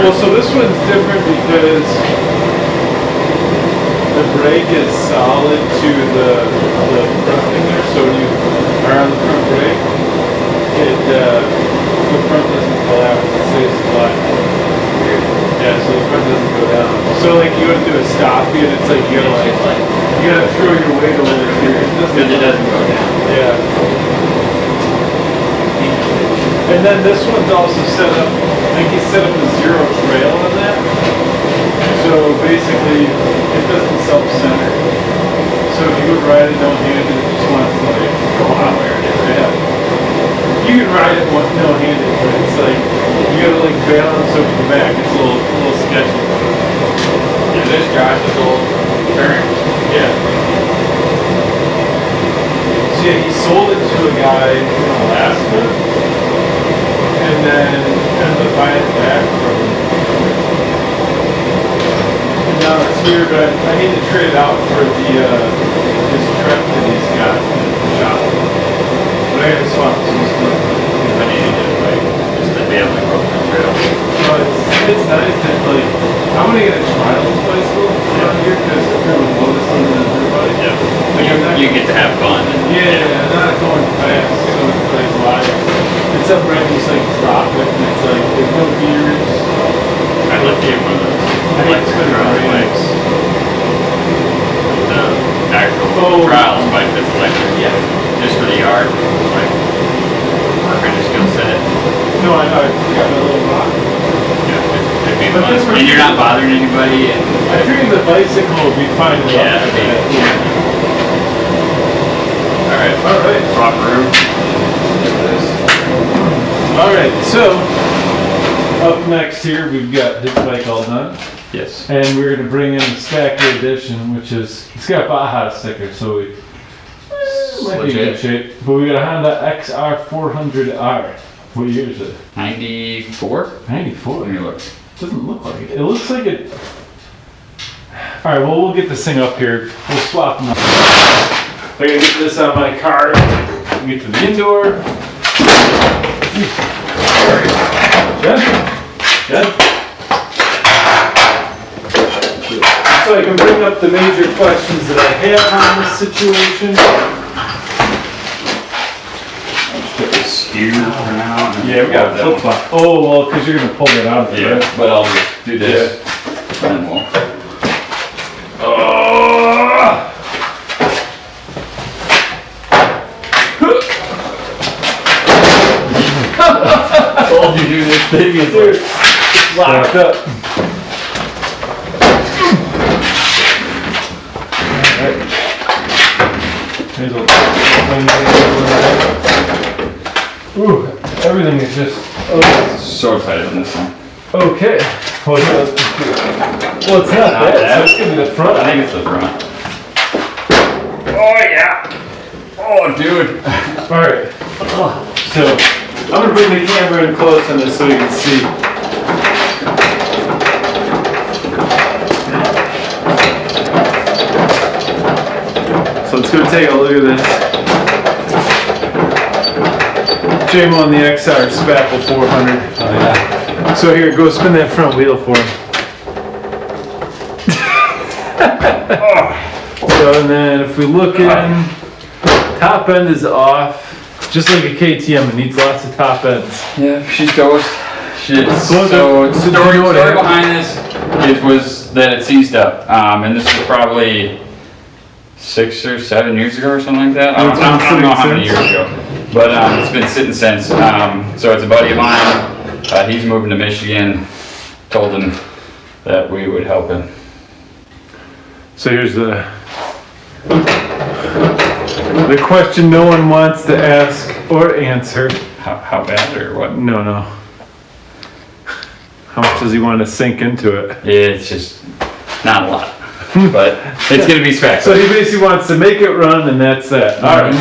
Well, so this one's different because the brake is solid to the front thing there. So when you are on the front brake, the front doesn't collapse. It stays flat. Yeah, so the front doesn't go down. So like you gotta do a stop and it's like you gotta throw your weight over here. Because it doesn't go down. Yeah. And then this one's also set up, I think he set up a zero trail on that. So basically, it doesn't self-center. So if you would ride it no-handed, it just wants to like go out where it is. Yeah. You can ride it no-handed, but it's like, you gotta like balance over the back. It's a little sketchy. Is this Josh's old bearing? Yeah. So yeah, he sold it to a guy in Alaska. And then ended up buying it back from him. And now it's here, but I need to trade it out for his truck that he's got in the shop. But I gotta swap some stuff. I need to do like just to be able to go through the trail. So it's nice that like, I'm gonna get a trials bicycle around here because I've never noticed something than everybody. Yeah. Like, I'm not You get to have fun. Yeah, I'm not going fast, so it's like live. It's up right, just like drop it, and it's like, there's no gears. I'd like to get one of those. I hate spinning trial around. bikes. The actual trials bike that's electric. Yeah. Just for the yard. Like, working your skill set. No, I got my little rock. Yeah, it'd be But fun. this one- And you're not bothering anybody. And I figured the bicycle would be fine. yeah, it'd be, Alright. Alright. Swap room. Alright, so, up next here, we've got his bike all done. Yes. And we're gonna bring in the Stacker Edition, which is, it's got Baja sticker, so we might be in good shape. But we got a Honda XR400R. What year is it? 94? 94. Let me look. Doesn't look like it. It looks like it. Alright, well, we'll get this thing up here. We'll swap them up. I gotta get this out of my car. Get to the indoor. So I can bring up the major questions that I have on this situation. Skew for now. Yeah, we got a flip flop. Oh, well, because you're gonna pull that out of there. Yeah, but I'll just do this. And we'll. Told you, dude, this thing is locked up. Here's a ooh, everything is just So tight on this one. okay. Well, it's not that. So it's gonna be the front. I think it's the front. Oh yeah. Oh dude. All right. So I'm gonna bring the camera in close on this so you can see. So let's go take a look at this. Jamo on the XR Spacklebucket 400. Oh yeah. So here, go spin that front wheel for him. So and then if we look in, top end is off. Just like a KTM, it needs lots of top ends. Yeah, she's toast. So So story you know what happened? behind this was that it seized up, and this was probably 6 or 7 years ago or something like that. I don't know how many years ago, but it's been sitting since. So it's a buddy of mine. He's moving to Michigan. Told him that we would help him. So here's the question no one wants to ask or answer. How bad or what? No. How much does he want to sink into it? It's just not a lot, but it's gonna be spec. So he basically wants to make it run, and that's that. All right.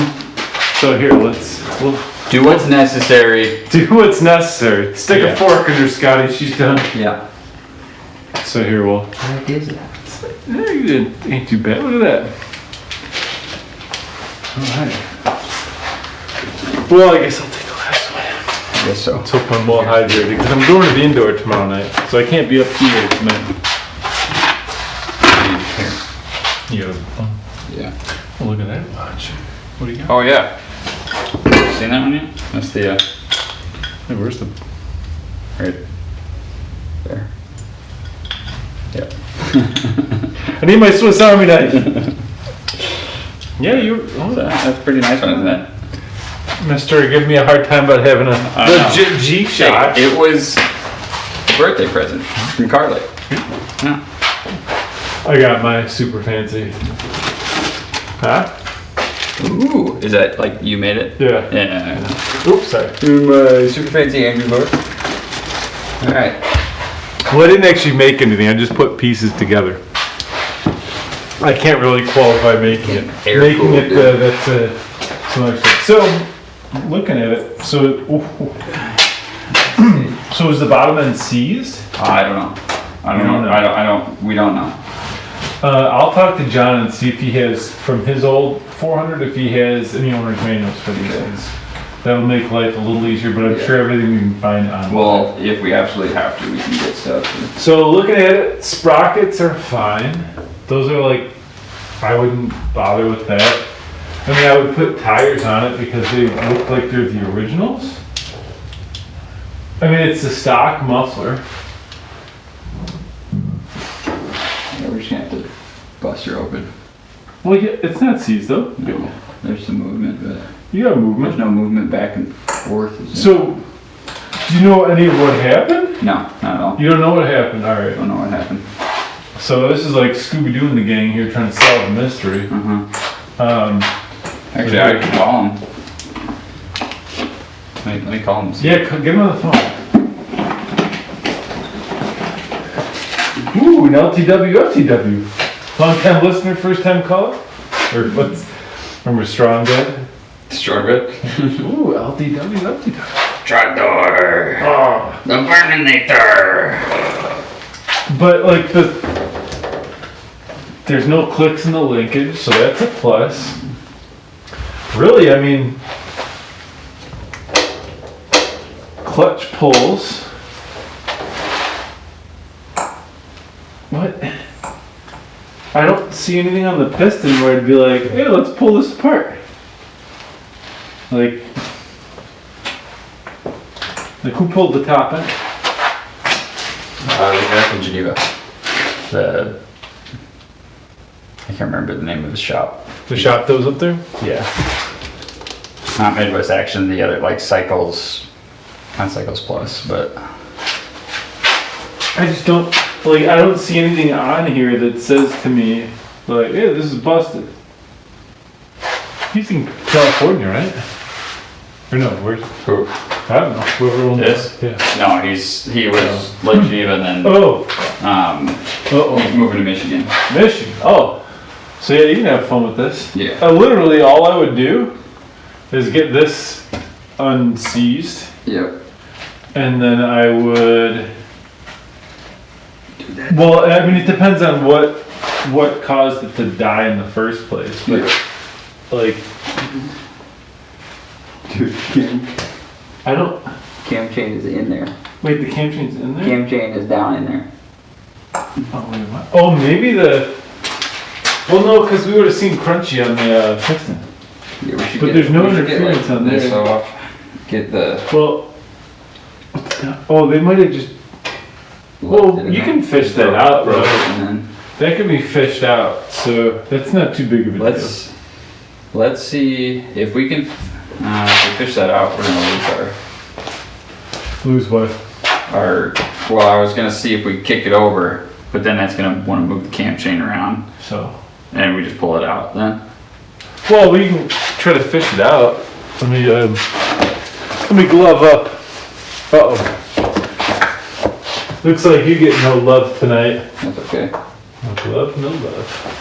So here, we'll Do what's necessary. do what's necessary. Stick Yeah. a fork in her, Scotty. She's done. Yeah. So here, we'll. What is it? Yeah, you did. Ain't too bad. Look at that. All right. Well, I guess I'll take the last one. I guess so. Let's hope I'm well hydrated because I'm going to the indoor tomorrow night, so I can't be up here tonight. You got Yeah. oh, look at that watch. What do you got? Oh yeah. Seen that one yet? That's the Hey, where's the? right there. Yep. I need my Swiss Army knife. Yeah, you. Oh, That's a pretty nice one, isn't it? Mister, give me a hard time about having a legit G shot. It was a birthday present from Carly. Yeah. I got my super fancy. Huh? Ooh, is that like you made it? Yeah. Yeah. Oops, sorry. My super fancy Angry Bird. All right. Well, I didn't actually make anything. I just put pieces together. I can't really qualify making it. Air making cooled, it, dude. that's so much. So, looking at it, so so is the bottom end seized? I don't know. I don't. We don't know. I'll talk to John and see if he has from his old 400 if he has any owner's manuals for these things. That'll make life a little easier, but I'm sure everything we can find online. Well, if we absolutely have to, we can get stuff. So looking at it, sprockets are fine. Those are like, I wouldn't bother with that. I mean, I would put tires on it because they look like they're the originals. I mean, it's a stock muffler. Yeah, we're just gonna have to bust her open. Well, yeah, it's not seized though. No, there's some movement, but You got there's movement. no movement back and forth. Is there? So, do you know any of what happened? No, not at all. You don't know what happened, all I right. don't know what happened. So this is like Scooby-Doo and the gang here trying to solve a mystery. Actually, I can call him. Let me call him. and see. Yeah, get him on the phone. Ooh, an LTW. Long time listener, first time caller? Or what's, remember Strong Dead? Strong bit. Ooh, LTW. Trapdoor. Oh. The Burninator. But like there's no clicks in the linkage, so that's a plus. Really, I mean, clutch pulls. What? I don't see anything on the piston where I'd be like, hey, let's pull this apart. Like who pulled the top in? The guy from Geneva. I can't remember the name of the shop. The shop that was up there? Yeah. Not Midwest Action, the other, like Cycles, not Cycles Plus, but. I just don't, like, I don't see anything on here that says to me, like, yeah, this is busted. He's in California, right? Or no, where's, Who? I don't know, whoever owns This? it. Yeah. No, he was Lake Geneva and then, Oh, he's moving to Michigan. Michigan, oh. So yeah, you can have fun with this. Yeah. Literally all I would do is get this unseized, Yep. and then I would, well, I mean, it depends on what caused it to die in the first place, but like, Dude, I don't, cam chain is in there. wait, the cam chain's in there? Cam chain is down in there. Oh, wait, what? Oh, maybe well, no, because we would have seen crunchy on the piston. Yeah, we should But get, there's no we should get, interference on This there. off. Get the. Well, oh, they might have just, well, you can fish that out, bro. And then That can be fished out, so that's not too big of a deal. Let's see if we can. If we fish that out, we're gonna Lose what? well, I was gonna see if we kick it over, but then that's gonna want to move the cam chain around, So, and we just pull it out then. well, we can try to fish it out. Let me glove up. Uh-oh. Looks like you get no love tonight. That's okay. No glove, no love.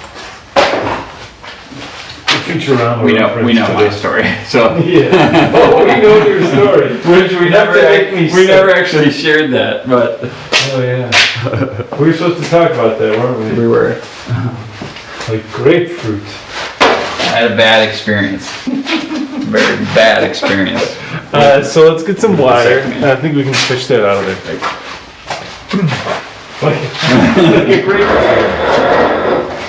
Futurama We know reference to my this. story, so. Yeah. Oh, we know your story. Which we never, to make me we sick. never actually shared that, but Oh yeah. We were supposed to talk about that, weren't we? we were. Like grapefruit. I had a bad experience. Very bad experience. So let's get some wire. I think we can fish that out of there. Like a grapefruit.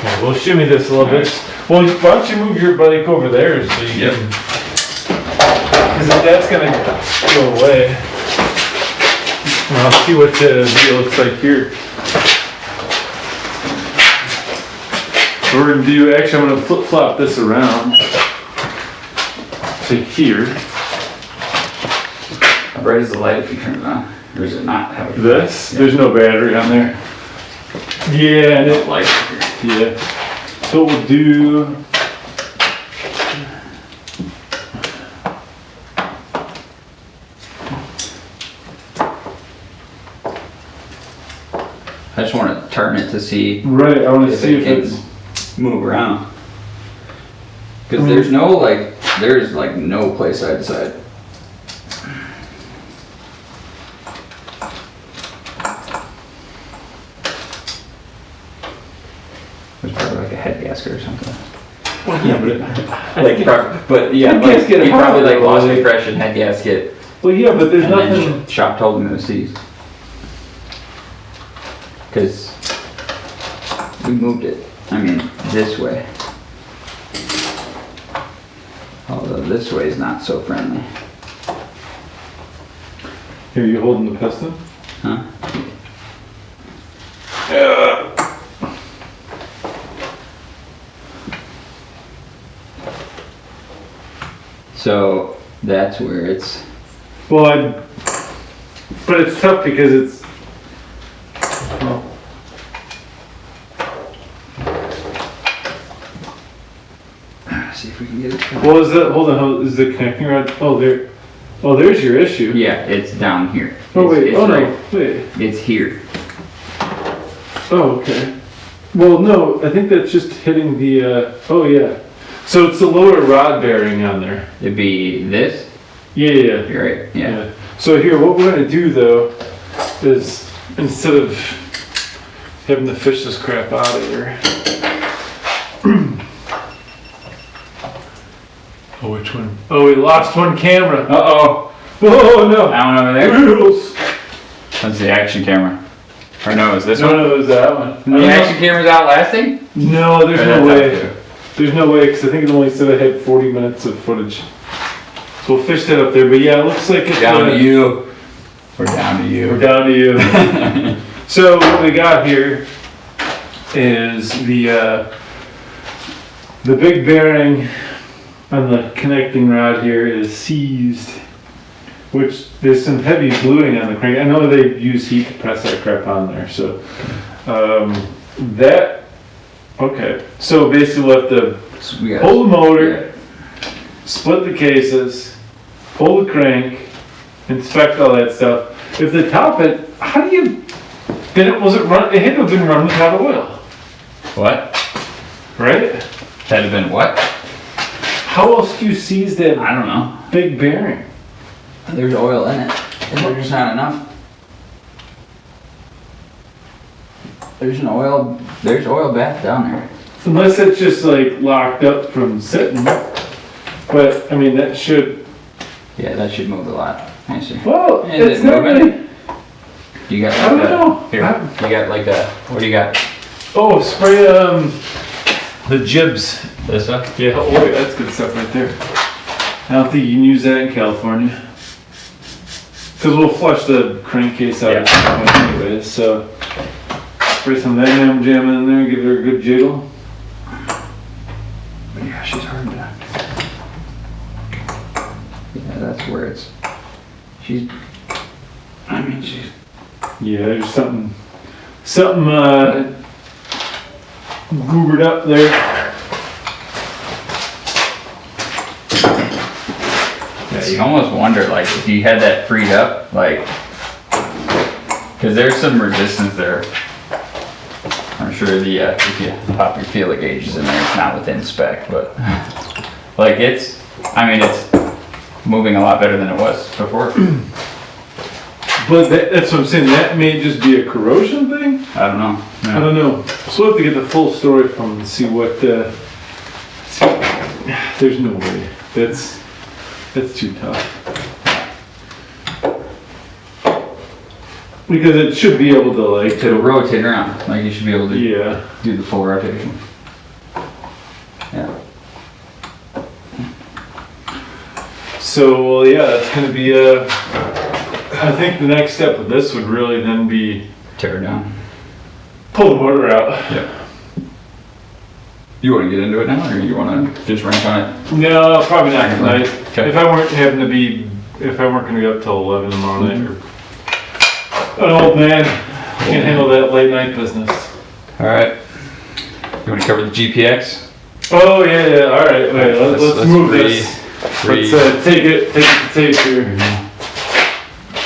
Yeah, we'll shimmy this a little bit. Well, why don't you move your bike over there so you Yep. can. Because if that's gonna go away. I'll see what the deal looks like here. We're gonna do, actually I'm gonna flip flop this around to here. How bright is the light if you turn it on? Or does it not have a This, there's no battery on there. Yeah, and it, light here? yeah. So we'll do. I just want to turn it to see Right, I wanna if see it if can it's. move around. Because there's no play side to side. There's probably like a head gasket or something. Well, yeah, but But yeah, Head like, gasket he probably like hard, lost like- compression, head gasket, well, yeah, but there's and nothing. then shop told him it was seized. Because we moved it, I mean, this way. Although this way is not so friendly. Here, you holding the piston? Huh? So that's where it's. Well, but it's tough because it's. Well, See if we can get it. well, is that, hold on, is the connecting rod, oh, there, oh, there's your issue. Yeah, it's down here. Oh, wait, It's oh, no, right- wait, It's here. oh, okay. Well, no, I think that's just hitting the, oh, yeah. So it's the lower rod bearing on there. It'd be this. Yeah, yeah, You're right. Yeah. yeah. So here, what we're gonna do though, is instead of having to fish this crap out of here. Oh, which one? Oh, we lost one camera. Uh oh. Oh no! That one over there? Wheels. That's the action camera. Or no, is this No, one? no, it was that one. The action camera's outlasting? No, there's Or no that's way. up to? There's no way, because I think it only said I had 40 minutes of footage. So we'll fish that up there, but yeah, it looks like it's Down to you. We're down to you. We're down to you. So what we got here is the big bearing on the connecting rod here is seized, which there's some heavy bluing on the crank. I know they use heat to press that crap on there, so okay. So basically we'll have to So we got pull the motor, split the cases, pull the crank, inspect all that stuff. If the top had, how do you, then it wasn't run, it had to have been run without oil, What? right? That'd have been what? How else do you seize that I don't know. big bearing? There's oil in it. Is there just not enough? There's oil bath down there. Unless it's just like locked up from sitting, but I mean, that should, Yeah, that should move a lot. I see. well, Is it's it not moving? really, You got I don't know. Here, you got like that. What do you got? Oh, spray, the jibs. This stuff? Yeah, oh yeah, that's good stuff right there. I don't think you can use that in California. Cause we'll flush the crankcase out at some point anyways, so. Spray some of that ham jam in there, give her a good jiggle. But yeah, she's hard to. Yeah, that's where it's. She's. I mean, she's. Yeah, there's something goobered up there. Yeah, you almost wonder, like, if you had that freed up, like, because there's some resistance there. I'm sure if you pop your feeler gauges in there, it's not within spec, but like it's moving a lot better than it was before. But that's what I'm saying, that may just be a corrosion thing? I don't know. I don't know. So we'll have to get the full story from them and see what, there's no way. That's too tough. Because it should be able to like, To rotate around, like you should be able to yeah. do the full rotation. Yeah. So, well, yeah, that's gonna be I think the next step with this would really then be Tear it down. pull the motor out. Yeah. You want to get into it now, or you want to just rank on it? No, probably not tonight. Okay. If I weren't gonna go up till 11 tomorrow night, or an old man can't handle that late night business. All right. You want to cover the GPX? Oh yeah, all right. Wait, let's move this. Let's Let's take it to tape here,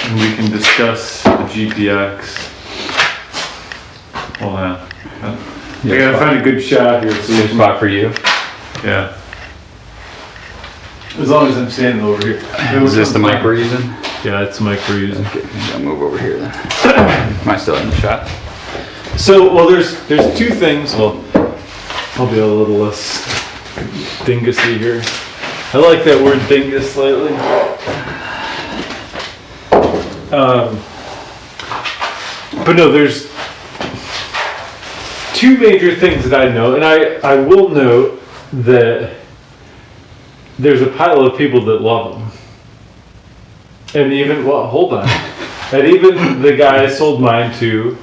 and we can discuss the GPX. Hold on. I gotta find a good shot here. So Good spot for you. yeah. As long as I'm standing over here. Is this the mic we're using? Yeah, that's the mic we're using. Okay, I'll move over here then. Am I still in the shot? So, well, there's two things. Well, I'll be a little less dingusy here. I like that word dingus lately. But no, there's two major things that I know, and I will note that there's a pile of people that love them. And even, well, hold on. And even the guy I sold mine to,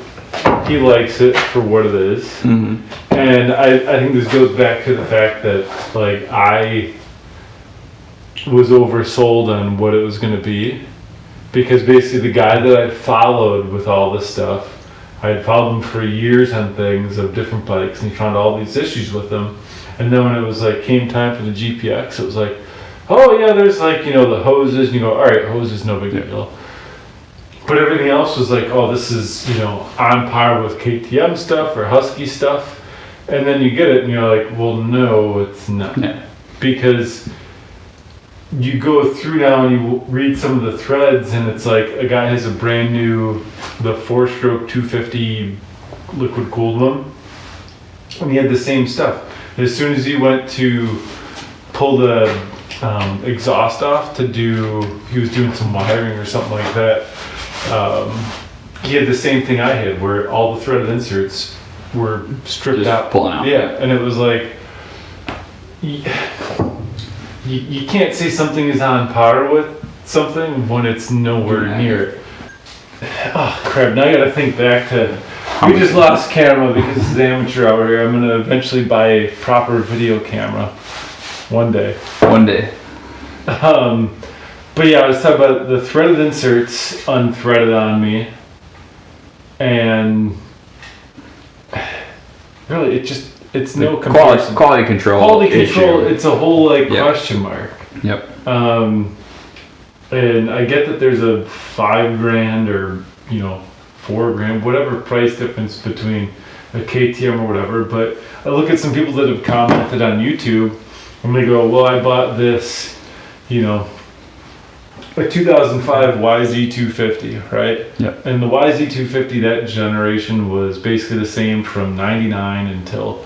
he likes it for what it is. Mm-hmm. And I think this goes back to the fact that, like, I was oversold on what it was going to be. Because basically the guy that I followed with all this stuff, I had followed him for years on things of different bikes, and he found all these issues with them. And then when it was like, came time for the GPX, it was like, oh yeah, there's like, you know, the hoses, and you go, all right, hoses, no big deal. But everything else was like, oh, this is, you know, on par with KTM stuff or Husky stuff. And then you get it and you're like, well, no, it's not. Yeah. Because you go through now and you read some of the threads and it's like a guy has a brand new, the 4-stroke 250 liquid cooled one. And he had the same stuff. As soon as he went to pull the exhaust off to do. He was doing some wiring or something like that. He had the same thing I had, where all the threaded inserts were stripped Just out, pulling out. Yeah, and it was like, you can't say something is on par with something when it's nowhere near it. Oh crap! Now I got to think back to. We just lost camera because it's amateur hour here. I'm gonna eventually buy a proper video camera one day. One day. But yeah, I was talking about the threaded inserts unthreaded on me, and really, it's no comparison. Quality control. Quality control. issue. It's a whole question mark. Yep. And I get that there's a $5,000 or $4,000, whatever price difference between a KTM or whatever. But I look at some people that have commented on YouTube, and they go, "Well, I bought this, a 2005 YZ250, right?" Yep. And the YZ250 that generation was basically the same from '99 until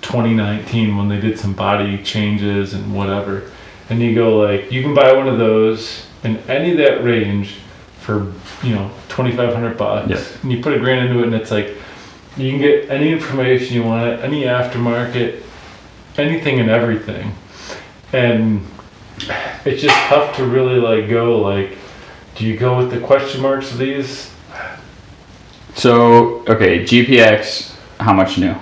2019 when they did some body changes and whatever. And you go you can buy one of those in any of that range for $2,500. Yep. And you put $1,000 into it, and it's like you can get any information you want, any aftermarket, anything and everything. And it's just tough to really go do you go with the question marks of these? So, okay, GPX, how much new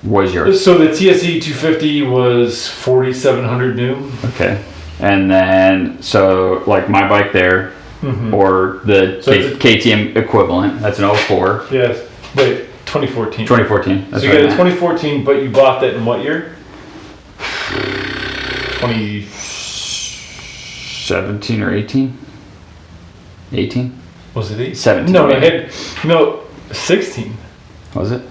was yours? So the TSE 250 was 4,700 new. Okay. And then, so my bike there, or the So it's a- KTM equivalent, that's an 04. Yes. Wait, 2014. 2014. That's So you what I got a meant. 2014, but you bought that in what year? 17 or 18? 18? Was it 8? 17. No, 16. Was it?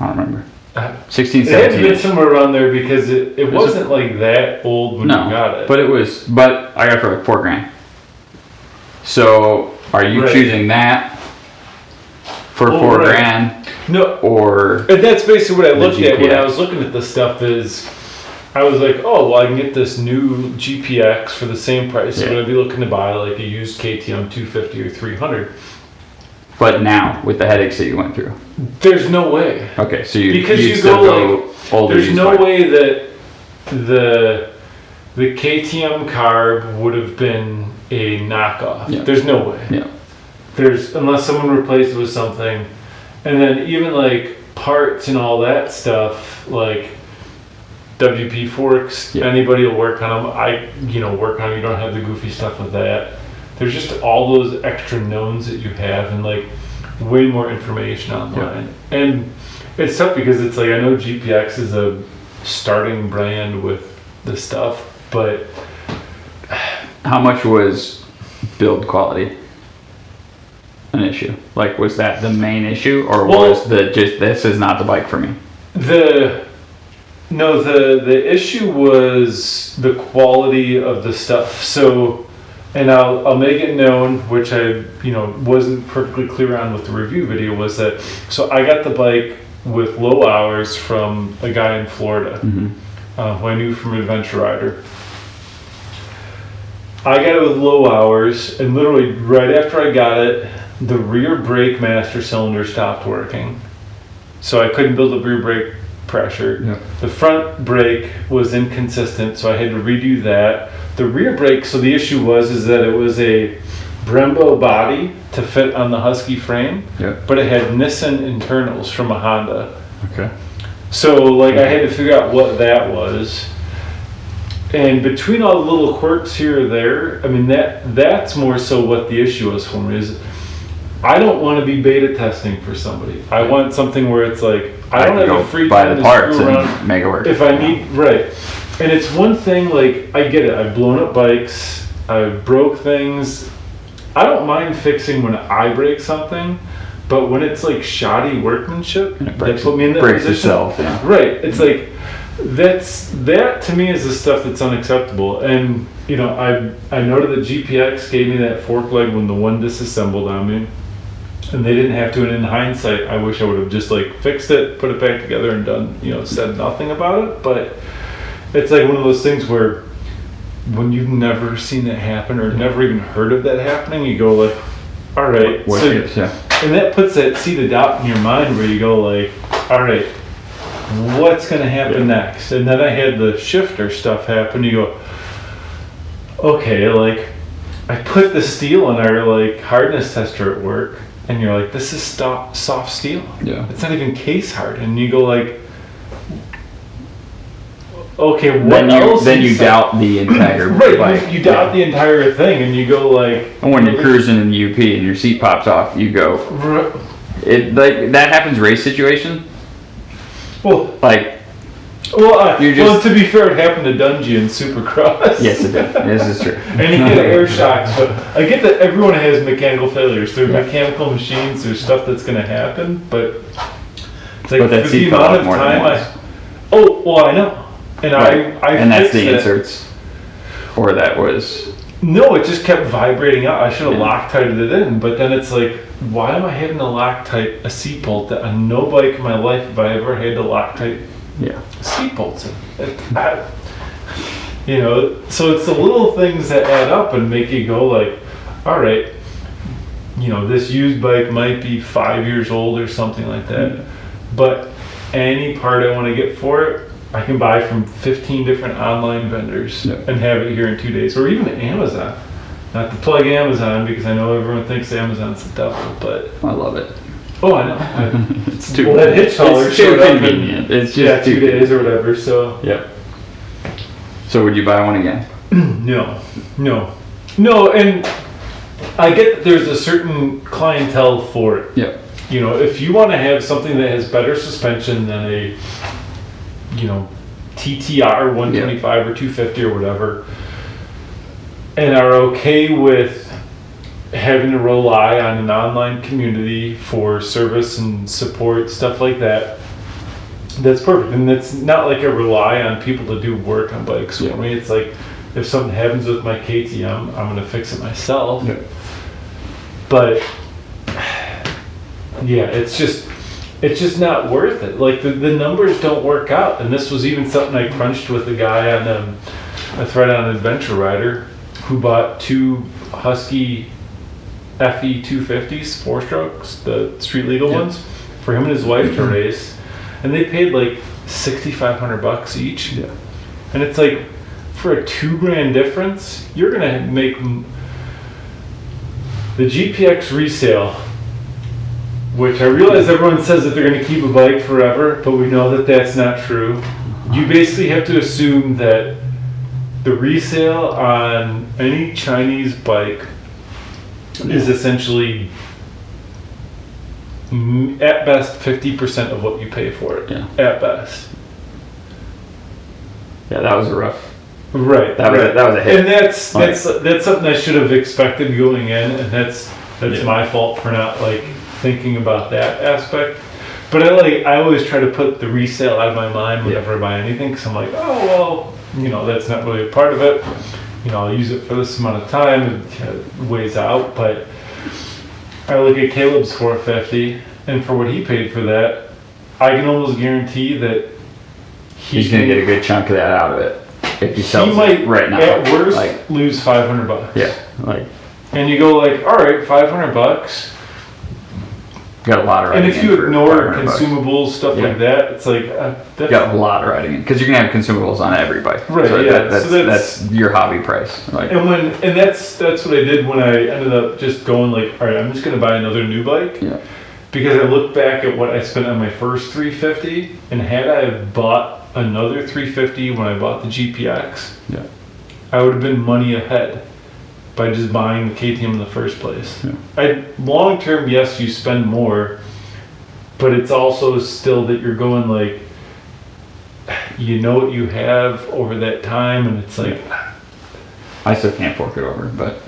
I don't remember. It 16, had 17. been somewhere around there because it wasn't that old when you got it. But it was, but I got it for $4,000. So are you Right. choosing that for Well, $4,000 No, or and that's basically what I The looked at when I GPX. was looking at this stuff is I was like, oh, well, I can get this new GPX for the same price. So Yeah. would I be looking to buy a used KTM 250 or 300? but now with the headaches that you went through? There's no way. Okay, so you Because you'd you still go, older There's used no bike. way that the KTM carb would have been a knockoff. Yeah. There's no way. Yeah. Unless someone replaced it with something. And then even parts and all that stuff, WP forks, Yeah. anybody will work on them. Work on them. You don't have the goofy stuff with that. There's just all those extra knowns that you have and way more information online. And it's tough because it's I know GPX is a starting brand with the stuff, but How much was build quality an issue? Was that the main issue, or was this is not the bike for me? the issue was the quality of the stuff. So, and I'll make it known, which I wasn't perfectly clear on with the review video, was that so I got the bike with low hours from a guy in Florida who I knew from Adventure Rider. I got it with low hours, and literally right after I got it, the rear brake master cylinder stopped working. So I couldn't build up rear brake pressure. Yeah. The front brake was inconsistent, so I had to redo that. The rear brake, so the issue was that it was a Brembo body to fit on the Husky frame, Yeah. but it had Nissan internals from a Honda. Okay. So I had to figure out what that was. And between all the little quirks here or there, I mean that's more so what the issue was for me is I don't want to be beta testing for somebody. I want something where it's I don't have the free buy time the to parts screw around and make it work. if I need right. And it's one thing I get it. I've blown up bikes. I've broke things. I don't mind fixing when I break something, but when it's shoddy workmanship, And it that breaks, put me in that breaks position. itself. Yeah. Right. It's that to me is the stuff that's unacceptable. And I noted that GPX gave me that fork leg when the one disassembled on me, and they didn't have to. And in hindsight, I wish I would have just fixed it, put it back together, and done said nothing about it. But it's one of those things where when you've never seen that happen or never even heard of that happening, you go like, all right. What So, ifs, yeah. and that puts that seed of doubt in your mind where you go like, all right, what's going to happen next? And then I had the shifter stuff happen. You go, okay, like I put the steel in our like hardness tester at work, and you're like, this is soft steel. Yeah. It's not even case hard. And you go like, okay, what else? Then you doubt the entire Right, bike. you doubt the entire thing, and you go like. And when you're cruising in the UP and your seat pops off, you go. It like that happens race situation. Well, Like well, You're just- to be fair, it happened to Dungy in Supercross. yes, it did. This is true. And he had air shocks, but I get that everyone has mechanical failures. They're mechanical machines. There's stuff that's going to happen, but it's like But that for seat the fell amount off of more than time once. oh, well, I know, and Right. I and that's fixed the it. inserts, or that was. No, it just kept vibrating out. I should have Yeah. Loctited it in, but then it's like, why am I having to Loctite a seat bolt that on no bike in my life have I ever had to Loctite Yeah. seat bolts in? You know, so it's the little things that add up and make you go like, all right, you know, this used bike might be 5 years old or something like that, but any part I want to get for it, I can buy from 15 different online vendors Yeah. and have it here in 2 days, or even Amazon. Not to plug Amazon because I know everyone thinks Amazon's the devil, but I love it. oh, I know. It's too. Well, that hitch hauler It's too showed up in convenient. It's just yeah, too 2 days or whatever. So Yep. So would you buy one again? no, and I get that there's a certain clientele for it. Yep. You know, if you want to have something that has better suspension than a, you know, TTR 125 or 250 or whatever, and are okay with having to rely on an online community for service and support, stuff like that, that's perfect. And it's not like I rely on people to do work on bikes for me. It's like, if something happens with my KTM, I'm going to fix it myself. Yeah. But yeah, it's just not worth it. Like the numbers don't work out. And this was even something I crunched with a guy on a thread on Adventure Rider who bought 2 Husky FE 250s, 4-strokes, the street legal ones, for him and his wife to race. And they paid like $6,500 each. Yeah. And it's like, for a $2,000 difference, you're gonna make the GPX resale, which I realize everyone says that they're gonna keep a bike forever, but we know that that's not true. You basically have to assume that the resale on any Chinese bike is essentially at best 50% of what you pay for it. Yeah. At best. Yeah, that was a rough. Right. That was a hit. And that's something I should have expected going in, and that's my fault for not like thinking about that aspect. But I always try to put the resale out of my mind whenever I buy anything, because I'm like, oh well, you know, that's not really a part of it. You know, I'll use it for this amount of time, and it weighs out. But I look at Caleb's 450, and for what he paid for that, I can almost guarantee that He's gonna get a good chunk of that out of it if he sells might it right now. at worst like, lose $500. yeah, like And you go like, all right, $500. got a lot of And riding. if you ignore $500, consumables, stuff Yeah. like that, it's like that's, got a lot of riding in because you're gonna have consumables on every bike. Right, So yeah, that's, so that's your hobby price. Like, and that's what I did when I ended up just going like, all right, I'm just gonna buy another new bike. yeah, Because I look back at what I spent on my first 350, and had I bought another 350 when I bought the GPX, yeah, I would have been money ahead by just buying the KTM in the first place. Yeah. Long term, yes, you spend more, but it's also still that you're going like, you know what you have over that time, and it's like, I still can't fork it over, but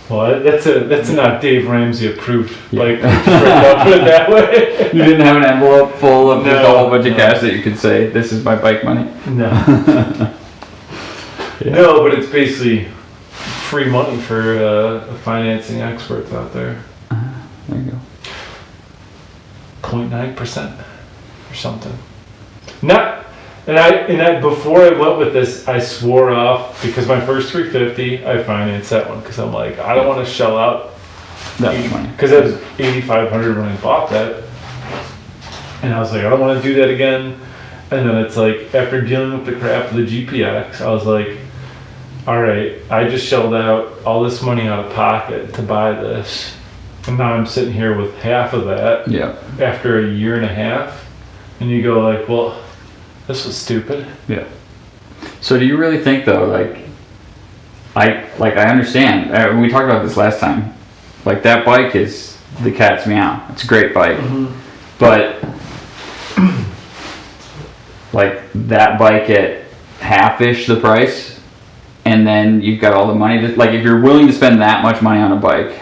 well, that's a not Dave Ramsey approved Yeah. bike. I'll put it that way. you didn't have an envelope full of just a No, whole bunch of no. cash that you could say, "This is my bike money." No. No, but it's basically free money for financing experts out there. There you go. 0.9% or something. Not And I before I went with this, I swore off because my first 350, I financed that one because I'm like, I don't want to shell out That's money. because it was 8,500 when I bought that, and I was like, I don't want to do that again. And then it's like after dealing with the crap of the GPX, I was like, all right, I just shelled out all this money out of pocket to buy this, and now I'm sitting here with half of that. Yeah. After a year and a half, and you go like, well, this was stupid. Yeah. So do you really think though, I understand, we talked about this last time, like that bike is the cat's meow. It's a great bike, but like that bike at half-ish the price, and then you've got all the money to, like if you're willing to spend that much money on a bike,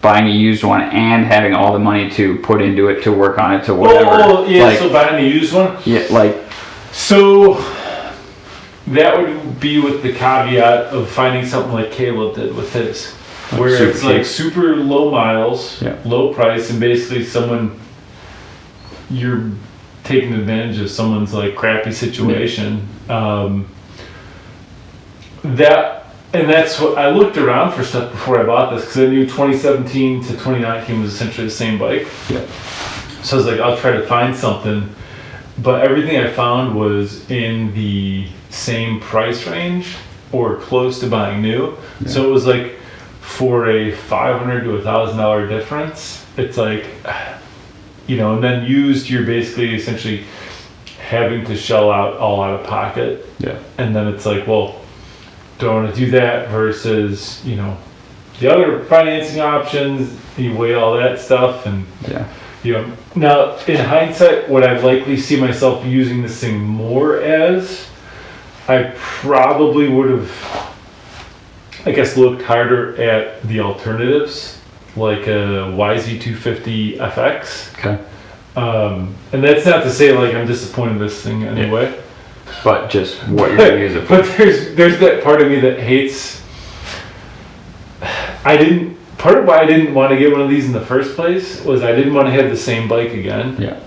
buying a used one and having all the money to put into it, to work on it, to whatever. Oh, yeah, like, so buying a used one? yeah, like, So that would be with the caveat of finding something like Caleb did with his, where super it's like cheap. super low miles, Yeah. low price, and basically you're taking advantage of someone's like crappy situation. That's what I looked around for stuff before I bought this because I knew 2017 to 2019 was essentially the same bike. Yeah. So I was like, I'll try to find something. But everything I found was in the same price range or close to buying new. Yeah. So it was like for a $500 to $1,000 difference, it's like, and then used, you're basically essentially having to shell out all out of pocket. Yeah. And then it's like, well, do I want to do that versus, the other financing options, you weigh all that stuff and now in hindsight, would I likely see myself using this thing more as? I probably would have, I guess, looked harder at the alternatives, like a YZ250 FX. Okay. And that's not to say like I'm disappointed in this thing anyway. But just what you're gonna use it for. But there's that part of me that hates. Part of why I didn't want to get one of these in the first place was I didn't want to have the same bike again. Yeah.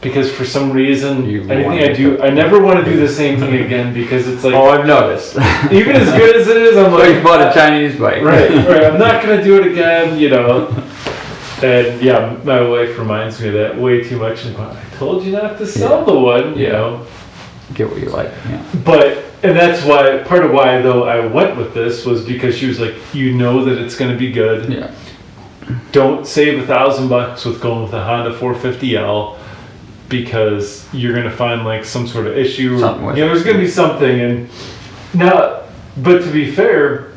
Because for some reason, anything want I do, I never want to do the same thing again because it's like, Oh, I've noticed. even as good as it is, I'm So like, you bought a Chinese bike. right, I'm not going to do it again, And yeah, my wife reminds me of that way too much. And I told you not to sell the one, Get what you like. Yeah. And that's why, part of why though I went with this was because she was like, that it's going to be good. Yeah. Don't save $1,000 with going with a Honda 450L because you're going to find like some sort of issue. Something with there's going to be something. And now, but to be fair,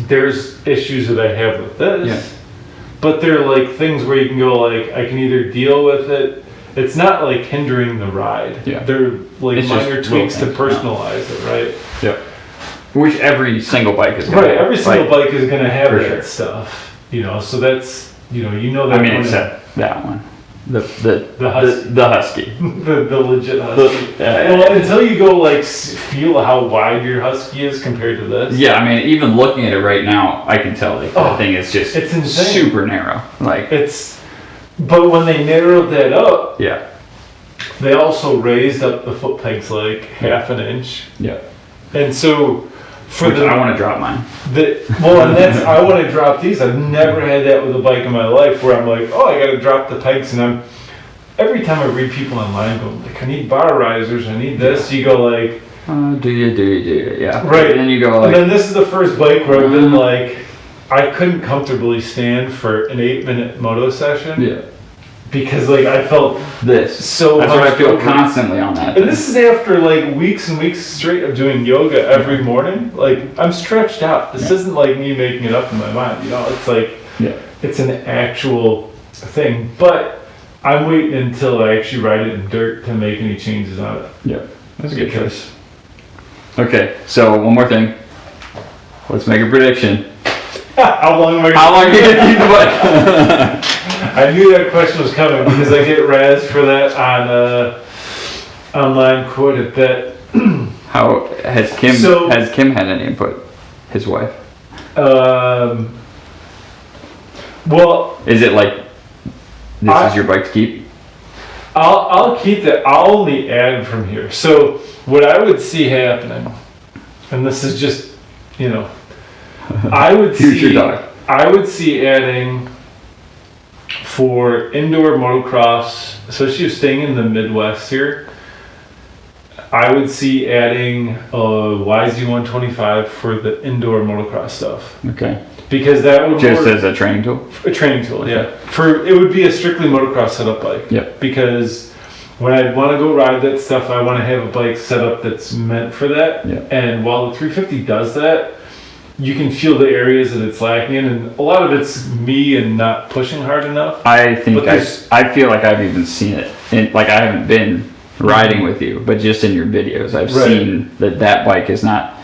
there's issues that I have with this. Yeah. But they're like things where you can go like, I can either deal with it. It's not like hindering the ride. Yeah. They're like It's minor just tweaks to little things, personalize it, right? Yeah. Which every single bike is gonna Right, every single like, bike is going to have for that sure. stuff. So that's, that. I mean, one- except that one. The Husky. the Husky. the legit Husky. Yeah. Well, until you go like feel how wide your Husky is compared to this. Yeah, I mean, even looking at it right now, I can tell like that thing is just it's insane. super narrow. Like But when they narrowed that up, yeah, they also raised up the foot pegs like half an inch. yeah. And so for Which I want to drop mine. I want to drop these. I've never had that with a bike in my life where I'm like, I got to drop the pegs, and every time I read people online going like, I need bar risers, I need this. You go like, Do you? Yeah. right. And then you go like, and then this is the first bike where I've been like, I couldn't comfortably stand for an 8-minute moto session. yeah. Because like I felt This. so That's what I much feel over. constantly on that. And this is after like weeks and weeks straight of doing yoga every morning. Like I'm stretched out. This isn't like me making it up in my mind. It's like it's an actual thing. But I'm waiting until I actually ride it in dirt to make any changes on it. Yeah, that's a good choice. Okay, so one more thing. Let's make a prediction. How long am I? How long are you gonna keep the bike? I knew that question was coming because I get razzed for that on online quite a bit. How has Kim had any input? His wife. Well, Is it like this is your bike to keep? I'll keep that. I'll only add from here. So what I would see happening, and this is just, you know, I would Future see dog. I would see adding for indoor motocross, especially staying in the Midwest here. I would see adding a YZ125 for the indoor motocross stuff Okay. because that would Just work. as a training tool? A training tool, yeah. It would be a strictly motocross setup bike. Yep. Because when I want to go ride that stuff, I want to have a bike set up that's meant for that. Yep. And while the 350 does that, you can feel the areas that it's lacking in, and a lot of it's me and not pushing hard enough. I think But there's- I feel like I've even seen it. Like I haven't been riding with you, but just in your videos, I've Right. seen that bike is not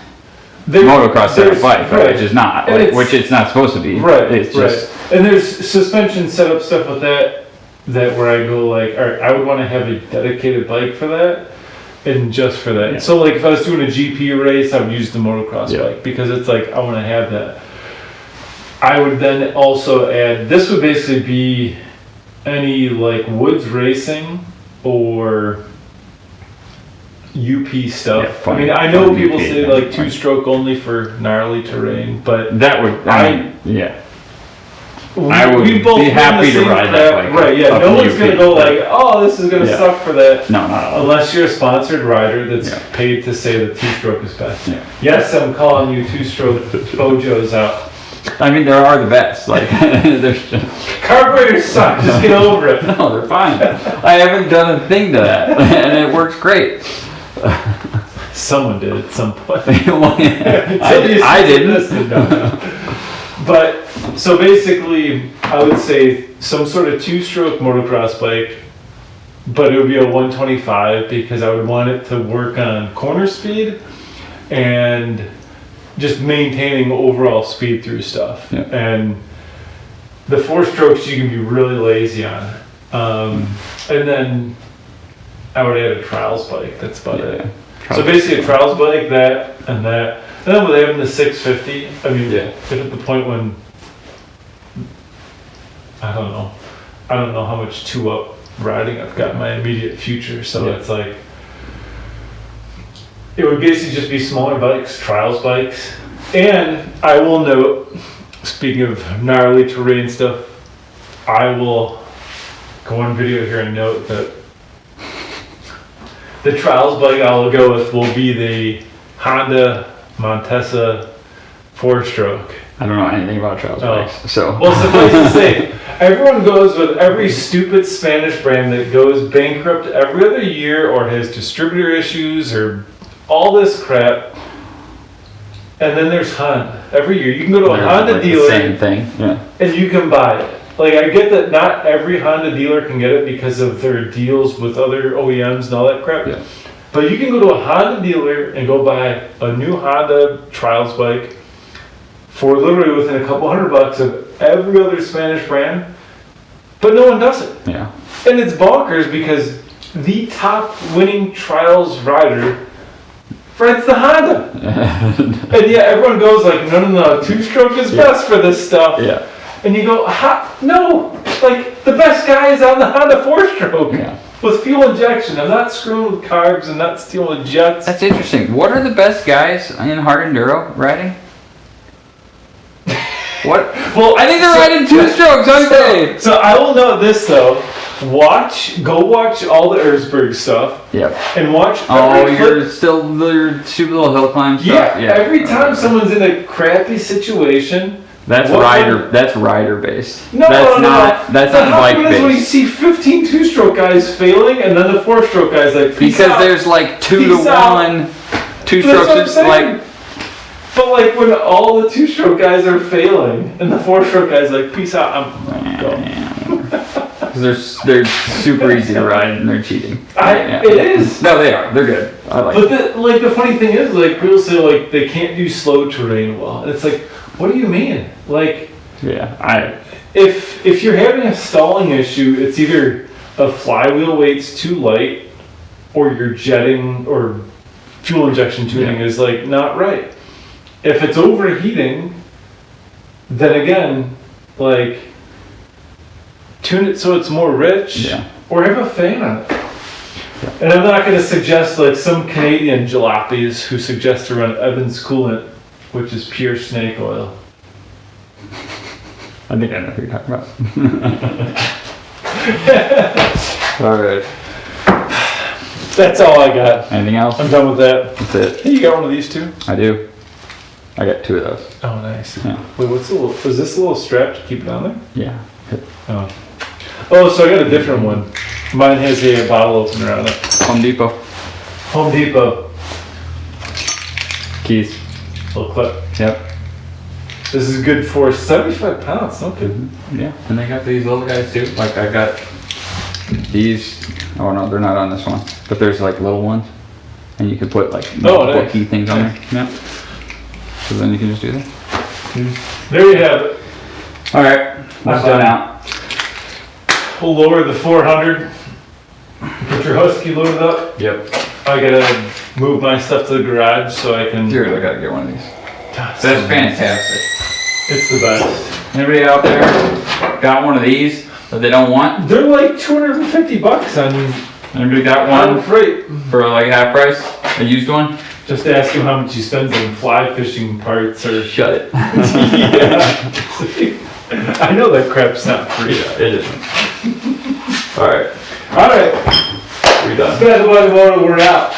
There- motocross setup there's- bike, right. which is not, And like, it's- which it's not supposed to be. Right, It's right. just And there's suspension setup stuff with that where I go like, all right, I would want to have a dedicated bike for that, and just for that. Yeah. So like if I was doing a GP race, I would use the motocross Yeah. bike because it's like I want to have that. I would then also add. This would basically be any like woods racing or UP stuff. Yeah, fun- I mean, I know fun people UP, say yeah, like fun. 2-stroke only for gnarly terrain, but that would. Yeah. I would we both be run happy the to same ride that crap. bike Right, yeah. up No in one's UP, gonna go but- like, oh, this is gonna Yeah. suck for that. No, not at all. Unless you're a sponsored rider that's Yeah. paid to say that 2-stroke is best. Yeah. Yes, I'm calling you 2-stroke Bojos out. I mean, there are the best. Like, there's just, Carburetors suck. Just get over it. no, they're fine. I haven't done a thing to that, and it works great. Someone did at some point. I didn't. No. But so basically, I would say some sort of 2-stroke motocross bike, but it would be a 125 because I would want it to work on corner speed and just maintaining overall speed through stuff. Yeah. And the 4-strokes you can be really lazy on. And then I would add a trials bike. That's about it. So basically a trials bike, that. And then with having the 650, I mean, Yeah. if at the point when, I don't know how much 2-up riding I've got in my immediate future. So Yeah. it's like, it would basically just be smaller bikes, trials bikes. And I will note, speaking of gnarly terrain stuff, I will go on video here and note that the trials bike I'll go with will be the Honda Montesa 4-stroke. I don't know anything about trials bikes, so. Well, suffice to say, everyone goes with every stupid Spanish brand that goes bankrupt every other year or has distributor issues or all this crap. And then there's Honda. Every year you can go to a They're Honda like the dealer Same thing. Yeah. and you can buy it. Like, I get that not every Honda dealer can get it because of their deals with other OEMs and all that crap. Yeah. But you can go to a Honda dealer and go buy a new Honda trials bike for literally within a couple $100 of every other Spanish brand, but no one does it. Yeah. And it's bonkers because the top winning trials rider rides the Honda. And yeah, everyone goes like, no, 2-stroke is best for this stuff. Yeah. And you go, no, like the best guy is on the Honda 4-stroke Yeah. with fuel injection. I'm not screwing with carbs and not stealing with jets. That's interesting. What are the best guys in hard enduro riding? What? Well, I think they're riding 2-strokes, aren't they? So I will know this though. Go watch all the Erzberg stuff Yep. and watch. Oh, every clip. your stupid little hill climb stuff. Yeah, every time someone's in a crappy situation. That's what rider. one- That's rider based. No, that's no. That's The not bike hard one is when you based. see 15 2-stroke guys failing and then the 4-stroke guys like, peace Because out. there's like 2 Peace to out. 1, 2 That's what I'm strokes. saying. Like But like when all the 2-stroke guys are failing and the 4-stroke guys like, peace out, I'm going. because they're super easy to ride and they're cheating. Yeah. It is. No, they are. They're good. I like. But the funny thing is, like, people say like they can't do slow terrain well, and it's like, what do you mean? Like, Yeah. if you're having a stalling issue, it's either a flywheel weight's too light, or your jetting or fuel injection tuning is like not right. If it's overheating, then again, like, tune it so it's more rich. Yeah. or have a fan on it. And I'm not going to suggest like some Canadian jalopies who suggest to run Evans coolant, which is pure snake oil. I think I know who you're talking about. Alright. That's all I got. Anything else? I'm done with that. That's it. Hey, you got one of these too? I do. I got 2 of those. Oh, nice. Yeah. Wait, what's the little? Is this a little strap to keep it on there? Yeah. Oh. Oh, so I got a different one. Mine has a bottle opener on it. Home Depot. Home Depot. Keys. Little clip. Yep. This is good for 75 pounds. Okay. Yeah. And they got these little guys too. Like I got these. Oh no, they're not on this one. But there's like little ones. And you can put like multiple nice. key things on there. Yep. So then you can just do that. There you have it. Alright. That's done out. We'll lower the 400. Get your Husky loaded up. Yep. I gotta move my stuff to the garage so I can. Dude, I gotta get one of these. God, That's fantastic. It's the best. Anybody out there got one of these that they don't want? They're like $250 on Anybody got on one freight. for like half price? A used one? Just ask him how much he spends on fly fishing parts or. Shut it. Yeah. I know that crap's not free. Yeah, it isn't. Alright. Alright. We done. Spacklebucket Moto, we're out.